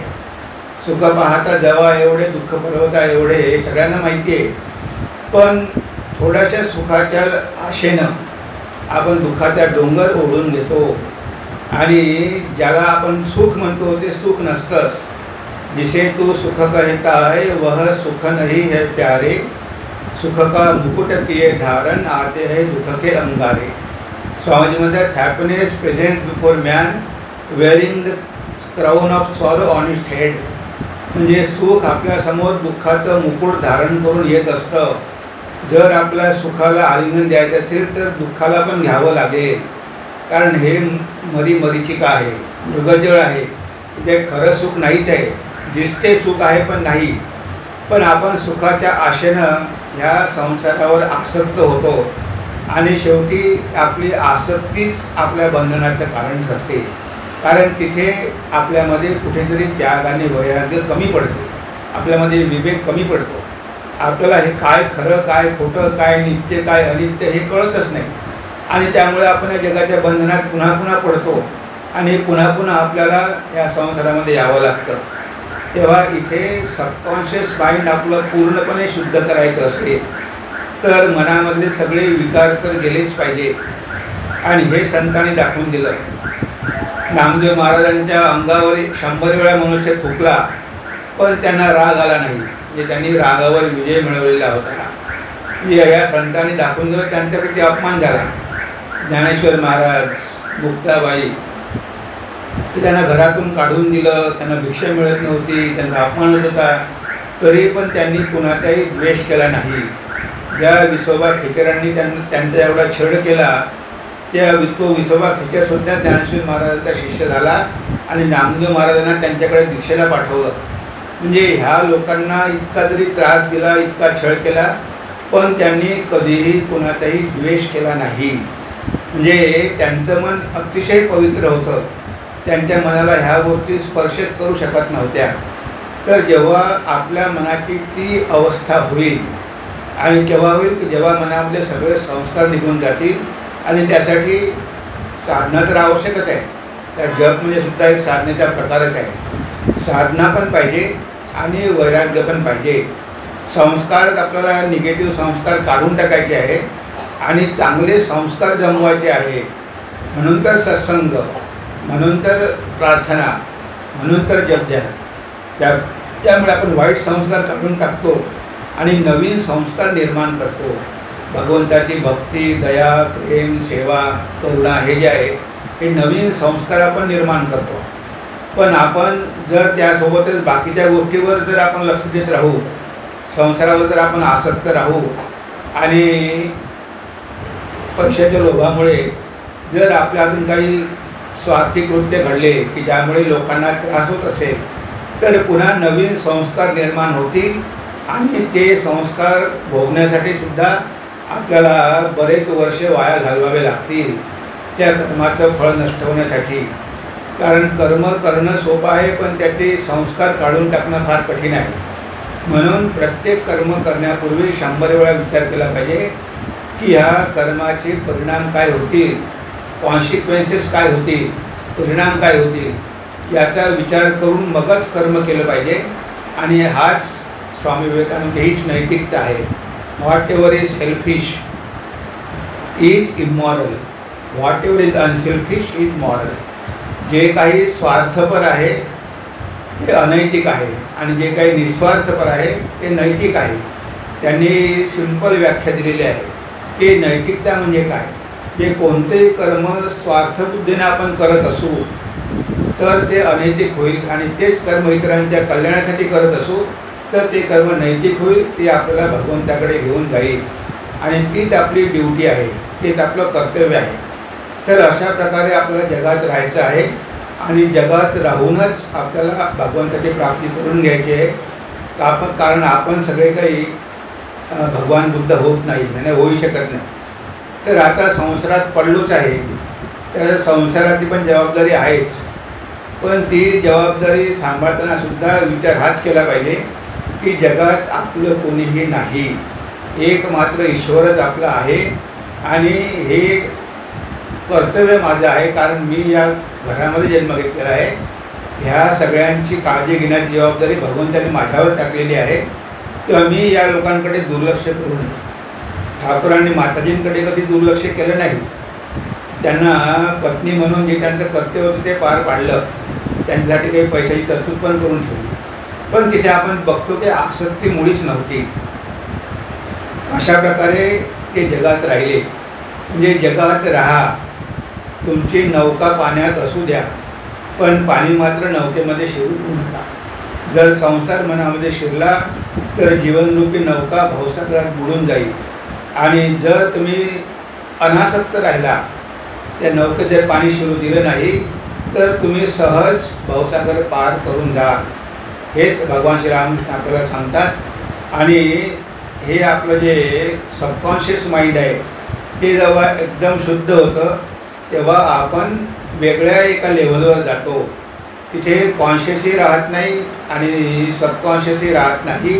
सुख पाहता जवा एवढे, दुःख पर्वता एवढे, हे सगळ्यांना माहिती आहे. पण थोड्याशा सुखाच्या आशेनं आपण दुःखाचा डोंगर ओढून घेतो आणि ज्याला आपण सुख म्हणतो ते सुख नसतंच. जिसे तू सुख कहता है वह सुख नहीं है प्यारे, सुख का मुकुट किए धारण आते हैं दुख के अंगारे. स्वामीजी म्हणतात happiness present before man wearing the crown of sorrow on its head, म्हणजे सुख आपल्यासमोर दुःखाचं मुकुट धारण करून येत असतं. जर आपल्या सुखाला आलिंगन द्यायचं असेल तर दुःखाला पण घ्यावं लागेल, कारण हे मरीचिका आहे, मृगजळ आहे. ते खरं सुख नाहीच आहे, दिसते सुख आहे पण नाही. पण आपण सुखाच्या आशेनं ह्या संसारावर आसक्त होतो आणि शेवटी आपली आसक्तीच आपल्या बंधनाचं कारण ठरते. कारण तिथे आपल्यामध्ये कुठेतरी त्याग आणि वैराग्य कमी पडते, आपल्यामध्ये विवेक कमी पडतो. आपल्याला हे काय खरं काय खोटं, काय नित्य काय अनित्य हे कळतच नाही आणि त्यामुळे आपण या जगाच्या बंधनात पुन्हा पुन्हा पडतो आणि पुन्हा पुन्हा आपल्याला या संसारामध्ये यावं लागतं. तेव्हा इथे सबकॉन्शियस माइंड आपलं पूर्णपणे शुद्ध करायचं असेल तर मनामधले सगळे विकार तर गेलेच पाहिजे. आणि हे संतांनी दाखवून दिलं. नामदेव महाराजांच्या अंगावर 100 वेळा मनुष्य थुकला पण त्यांना राग आला नाही, म्हणजे त्यांनी रागावर विजय मिळवलेला होता. या संतांनी दाखवून दिलं. त्यांचा किती अपमान झाला. ज्ञानेश्वर महाराज, मुक्ताबाई, त्यांना घरातून काढून दिलं, त्यांना भिक्षा मिळत नव्हती, त्यांचा अपमान होत होता, तरी पण त्यांनी कुणाचाही द्वेष केला नाही. ज्या विसोबा खेचरांनी त्यांचा एवढा छळ केला त्या विसोबा खेचरसुद्धा ज्ञानेश्वर महाराजांचा शिष्य झाला आणि नामदेव महाराजांना त्यांच्याकडे दीक्षेला पाठवलं. म्हणजे ह्या लोकांना इतका जरी त्रास दिला, इतका छळ केला, पण त्यांनी कधीही कुणाचाही द्वेष केला नाही. म्हणजे त्यांचं मन अतिशय पवित्र होतं. त्यांच्या मनाला ह्या गोष्टी स्पर्शच करू शकत नव्हत्या. तर जेव्हा आपल्या मनाची ती अवस्था होईल आणि केव्हा होईल की जेव्हा मनामध्ये सगळे संस्कार निघून जातील. आणि त्यासाठी साधना तर आवश्यकच आहे. त्या जप म्हणजे सुद्धा एक साधनेचा प्रकारच आहे. साधना पण पाहिजे आणि वैराग्य पण पाहिजे. संस्कार आपल्याला निगेटिव्ह संस्कार काढून टाकायचे आहे आणि चांगले संस्कार जमवायचे आहे. म्हणून तर सत्संग, म्हणून तर प्रार्थना, म्हणून तर जपध्यान. त्यामुळे आपण वाईट संस्कार काढून टाकतो आणि नवीन संस्कार निर्माण करतो. भगवंताची भक्ती, दया, प्रेम, सेवा, करुणा हे जे आहे हे नवीन संस्कार आपण निर्माण करतो. पण आपण जर त्यासोबतच बाकीच्या गोष्टीवर जर आपण लक्ष देत राहू, संसारावर जर आपण आसक्त राहू आणि पैशाच्या लोभामुळे जर आपल्या अजून काही स्वार्थी कृत्य घडले की ज्यामुळे लोकांना त्रास होत असेल तर पुन्हा नवीन संस्कार निर्माण होतील आणि ते संस्कार भोगण्यासाठी सुद्धा आपल्याला बरेच वर्ष वाया घालवावे लागतील त्या कर्माचं फळ नष्ट होण्यासाठी. कारण कर्म करणं सोपं आहे पण त्याचे संस्कार काढून टाकणं फार कठीण आहे. म्हणून प्रत्येक कर्म करण्यापूर्वी 100 वेळा विचार केला पाहिजे की ह्या कर्माचे परिणाम काय होतील, कॉन्सिक्वेन्सेस काय होतील, परिणाम काय होतील याचा विचार करून मगच कर्म केलं पाहिजे. आणि हाच स्वामी विवेकानंद हीच नैतिकता आहे. Whatever is selfish is immoral, whatever is unselfish is moral. जे काही स्वार्थपर आहे ते अनैतिक आहे आणि जे काही निस्वार्थपर आहे ते नैतिक आहे. त्यांनी सिंपल व्याख्या दिलेली आहे की नैतिकता म्हणजे काय. जे कोणतेही कर्म स्वार्थबुद्धीने आपण करत असू तर ते अनैतिक होईल आणि तेच कर्म इतरांच्या कल्याणासाठी करत असू तर ते कर्म नैतिक होईल. ते आपल्याला भगवंताकडे घेऊन जाईल आणि तीच आपली ड्युटी आहे, तेच आपलं कर्तव्य आहे. तर अशा प्रकारे आपल्याला जगात राहायचं आहे आणि जगात राहूनच आपल्याला भगवंताची प्राप्ती करून घ्यायची आहे. कारण आपण सगळे काही भगवान बुद्ध होत नाही, म्हणजे होऊ शकत नाही. तर आता संसारात पडलोच आहे, तर संसाराची पण जबाबदारी आहेच. पण ती जबाबदारी सांभाळताना सुद्धा विचार हाच केला पाहिजे की जगात आपलं कोणीही नाही, एक मात्र ईश्वरच आपला आहे आणि हे कर्तव्य माझं आहे. कारण मी या घरामध्ये जन्म घेतलेला आहे. ह्या सगळ्यांची काळजी घेण्याची जबाबदारी भगवंताने माझ्यावर टाकलेली आहे. तेव्हा मी या लोकांकडे दुर्लक्ष करू नये. ठाकूरांनी माताजींकडे कधी दुर्लक्ष केलं नाही. त्यांना पत्नी म्हणून जे त्यांचं कर्तव्य होतं ते पार पाडलं. त्यांच्यासाठी काही पैशाची तरतूद पण करून ठेवली. पण तिथे आपण बघतो की आसक्ती मुळीच नव्हती. अशा प्रकारे ते जगात राहिले. म्हणजे जगात राहा, तुमची नौका पाण्यात असू द्या, पण पाणी मात्र नौकेमध्ये शिरू देऊ नका. जर संसार मनामध्ये शिरला तर जीवनरूपी नौका भवसागरात बुडून जाईल. आणि जर तुम्ही अनासक्त राहिला, त्या नौकेत जर पाणी शिरू दिलं नाही तर तुम्ही सहज भवसागर पार करून जा. हेच भगवान श्रीरामकृष्ण आपल्याला सांगतात. आणि हे आपलं जे सबकॉन्शियस माइंड आहे ते जेव्हा एकदम शुद्ध होतं तेव्हा आपण वेगळ्या एका लेवलवर जातो. तिथे कॉन्शियसही राहत नाही आणि सबकॉन्शियसही राहत नाही,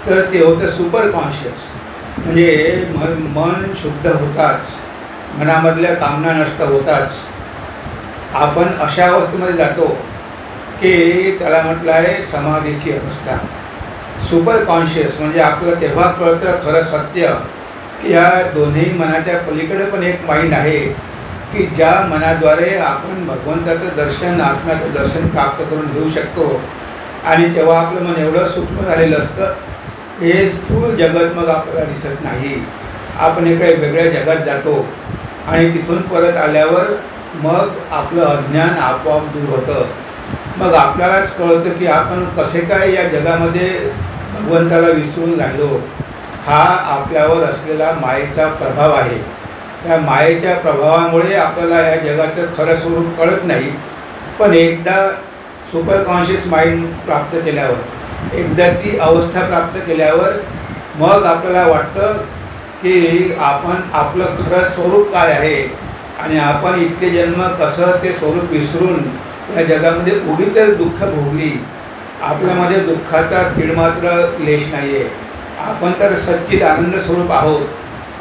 तर ते होतं सुपर कॉन्शियस. म्हणजे मन शुद्ध होताच, मनामधल्या कामना नष्ट होताच आपण अशा अवस्थेमध्ये जातो की त्याला म्हटलं आहे समाधीची अवस्था. सुपर कॉन्शियस म्हणजे आपलं तेव्हा कळतं खरं सत्य की ह्या दोन्ही मनाच्या पलीकडे पण एक माइंड आहे की ज्या मनाद्वारे आपण भगवंताचं दर्शन, आत्म्याचं दर्शन प्राप्त करून घेऊ शकतो. आणि तेव्हा आपलं मन एवढं सूक्ष्म झालेलं असतं, हे स्थूल जगत मग आपल्याला दिसत नाही. आपण इकडे वेगळ्या जगात जातो आणि तिथून परत आल्यावर मग आपलं अज्ञान आपोआप दूर होतं. मग आपल्यालाच कळतं की आपण कसे काय या जगामध्ये भगवंताला विसरून राहिलो. हा आपल्यावर असलेला मायेचा प्रभाव आहे. त्या मायेच्या प्रभावामुळे आपल्याला या जगाचं खरं स्वरूप कळत नाही. पण एकदा सुपर कॉन्शियस माइंड प्राप्त केल्यावर, एकदा ती अवस्था प्राप्त केल्यावर मग आपल्याला वाटतं की आपण आपलं खरं स्वरूप काय आहे आणि आपण इतके जन्म कसं ते स्वरूप विसरून या जगामध्ये उगीच दुःख भोगली. आपल्यामध्ये दुःखाचा तीळमात्र लेश नाही आहे. आपण तर सच्चिद आनंद स्वरूप आहोत.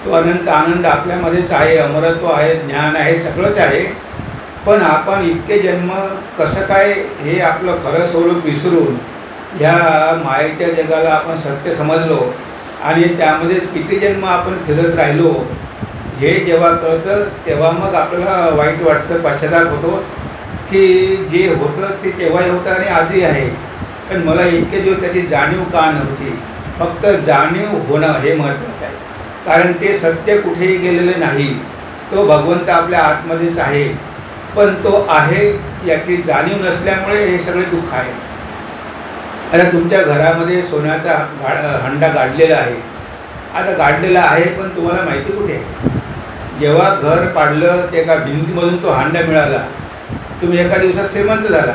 तो अनंत आनंद आपल्यामध्येच आहे, अमरत्व आहे, ज्ञान आहे, सगळंच आहे. पण आपण इतके जन्म कसं काय हे आपलं खरं स्वरूप विसरून ह्या मायेच्या जगाला आपण सत्य समजलो आणि त्यामध्येच किती जन्म आपण फिरत राहिलो हे जेव्हा कळतं तेव्हा मग आपल्याला वाईट वाटतं, पश्चाताप होतो की जे होतं ते तेव्हाही होतं आणि आजही आहे. पण मला इतके दिवस त्याची जाणीव का नव्हती. फक्त जाणीव होणं हे महत्त्वाचं आहे. कारण ते सत्य कुठेही गेलेलं नाही. तो भगवंत आपल्या आतमध्येच आहे. पण तो आहे याची जाणीव नसल्यामुळे हे सगळे दुःख आहे. आता तुमच्या घरामध्ये सोन्याचा हंडा गाडलेला आहे. आता गाडलेला आहे पण तुम्हाला माहिती कुठे आहे. जेव्हा घर पाडलं ते एका भिंतीमधून तो हांडा मिळाला, तुम्ही एका दिवसात श्रीमंत झाला.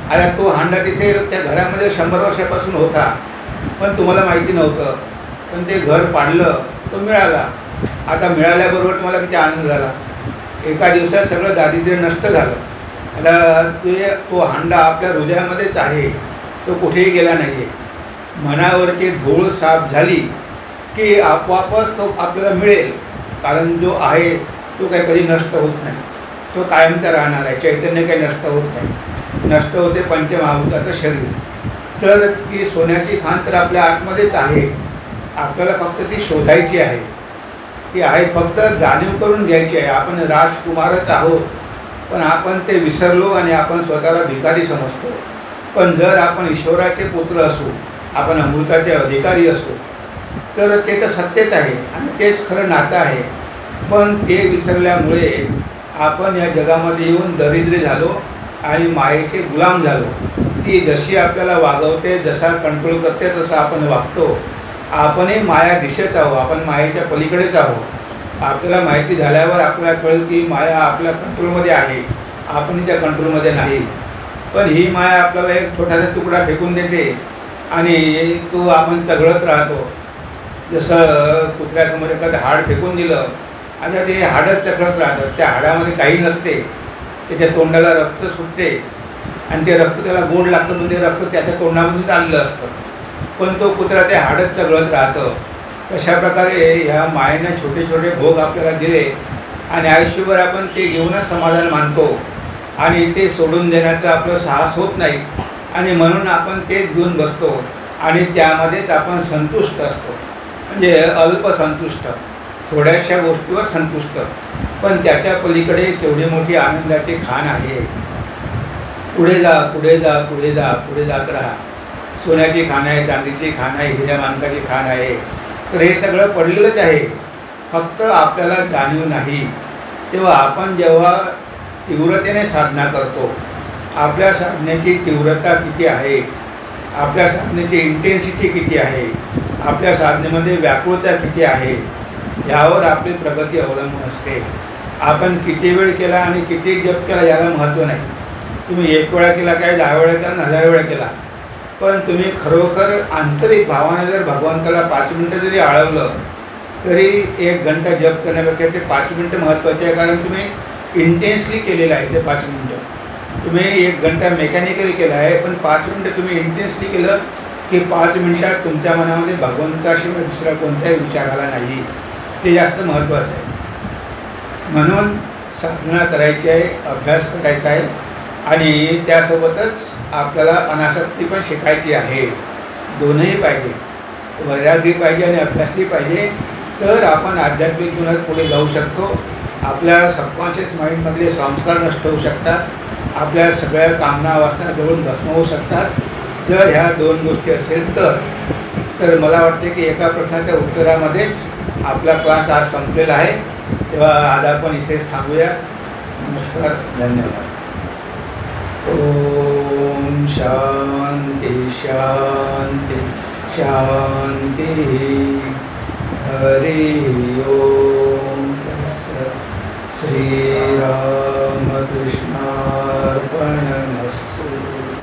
आता तो हांडा तिथे त्या घरामध्ये 100 वर्षापासून होता पण तुम्हाला माहिती नव्हतं. पण ते घर पाडलं, तो मिळाला. आता मिळाल्याबरोबर तुम्हाला किती आनंद झाला. एका दिवसात सगळं दारिद्र्य नष्ट झालं. आता तो हांडा आपल्या हृदयामध्येच आहे, तो कुठेही गेला नाही आहे. मनावरची धूळ साफ झाली की आपोआपच तो आपल्याला मिळेल. कारण जो आहे तो काही कधी नष्ट होत नाही, तो कायमचा राहणार आहे. चैतन्य काही नष्ट होत नाही. नष्ट होते पंचमहाभूताचं शरीर. तर ती सोन्याची खाण तर आपल्या आतमध्येच आहे. आपल्याला फक्त ती शोधायची आहे. ती आहे फक्त जाणीव करून घ्यायची आहे. आपण राजकुमारच आहोत पण आपण ते विसरलो आणि आपण स्वतःला भिकारी समजतो. पण जर आपण ईश्वराचे पुत्र असू, आपण अमृताचे अधिकारी असू तर ते तर सत्यच आहे आणि तेच खरं नातं आहे. पण ते विसरल्यामुळे आपण या जगामध्ये येऊन दरिद्री झालो आणि मायेचे गुलाम झालो. ती जशी आपल्याला वागवते, जसा कंट्रोल करते तसं आपण वागतो. आपणही माया दिशेच आहोत. आपण मायेच्या पलीकडेच आहोत. आपल्याला माहिती झाल्यावर आपल्याला कळेल की माया आपल्या कंट्रोलमध्ये आहे, आपण त्या कंट्रोलमध्ये नाही. पण ही माया आपल्याला एक छोटासा तुकडा फेकून देते आणि तो आपण चघळत राहतो. जसं कुत्र्यासमोर एखादं हाड फेकून दिलं, आता ते हाडच चघळत राहतं. त्या हाडामध्ये काही नसते. त्याच्या तोंडाला रक्त सुटते आणि ते रक्त त्याला गोड लागतं म्हणजे रक्त त्याच्या तोंडामधून चाललं असतं. पण तो कुत्रा ते हाडच चघळत राहतं. तशा प्रकारे ह्या मायेनं छोटे छोटे भोग आपल्याला दिले आणि आयुष्यभर आपण ते घेऊनच समाधान मानतो आणि ते सोडून देण्याचं आपलं साहस होत नाही. आणि म्हणून आपण तेच घेऊन बसतो आणि त्यामध्येच आपण संतुष्ट असतो. म्हणजे अल्पसंतुष्ट, थोड्याशा गोष्टीवर संतुष्ट. पण त्याच्या पलीकडे केवढी मोठी आनंदाची खाण आहे. पुढे जा, पुढे जा, पुढे जा, पुढे जात राहा. सोन्याची खाण आहे, चांदीची खाण आहे, हिऱ्या माणकाची खाण आहे. तर हे सगळं पडलेलंच आहे. फक्त आपल्याला जाणीव नाही. तेव्हा आपण जेव्हा तीव्रतेने साधना करतो आपल्या साधनेची तीव्रता किती आहे, आपल्या साधनेची इंटेन्सिटी किती आहे, आपल्या साधनेमध्ये व्याकुळता किती आहे, यावर आपली प्रगती अवलंबून असते. आपण किती वेळ केला आणि किती जप केला याला महत्त्व नाही. तुम्ही 1 वेळा केला काय, 10 वेळा केला आणि 1000 वेळा केला, पण तुम्ही खरोखर आंतरिक भावाने जर भगवंताला 5 मिनटं जरी आळवलं तरी 1 घंटा जप करण्यापेक्षा ते 5 मिनटं महत्त्वाचे आहे. कारण तुम्ही इंटेन्सली केलेलं आहे ते 5 मिनटं. तुम्ही 1 घंटा मेकॅनिकली केला आहे, पण 5 मिनटं तुम्ही इंटेन्सली केलं की 5 मिनटात तुमच्या मनामध्ये भगवंताशिवाय दुसरा कोणताही विचार आला नाही. ते जास्त महत्त्वाचं आहे. म्हणून साधना करायची आहे, अभ्यास करायचा आहे आणि त्यासोबतच आपल्याला अनासक्ती पण शिकायची आहे. दोनही पाहिजे, वैरागी पाहिजे आणि अभ्यासही पाहिजे. तर आपण आध्यात्मिक गुणात पुढे जाऊ शकतो. आपल्या सबकॉन्शियस माइंडमधले संस्कार नष्ट होऊ शकतात. आपल्या सगळ्या कामना वासना जवळून भस्म होऊ शकतात. जर ह्या 2 गोष्टी असेल तर मला वाटते की एका प्रश्नाच्या उत्तरामध्येच आपला क्लास आज संपलेला आहे. तेव्हा आज आपण इथेच थांबूया. नमस्कार, धन्यवाद. ओम शांती शांती शांती. हरि ओम.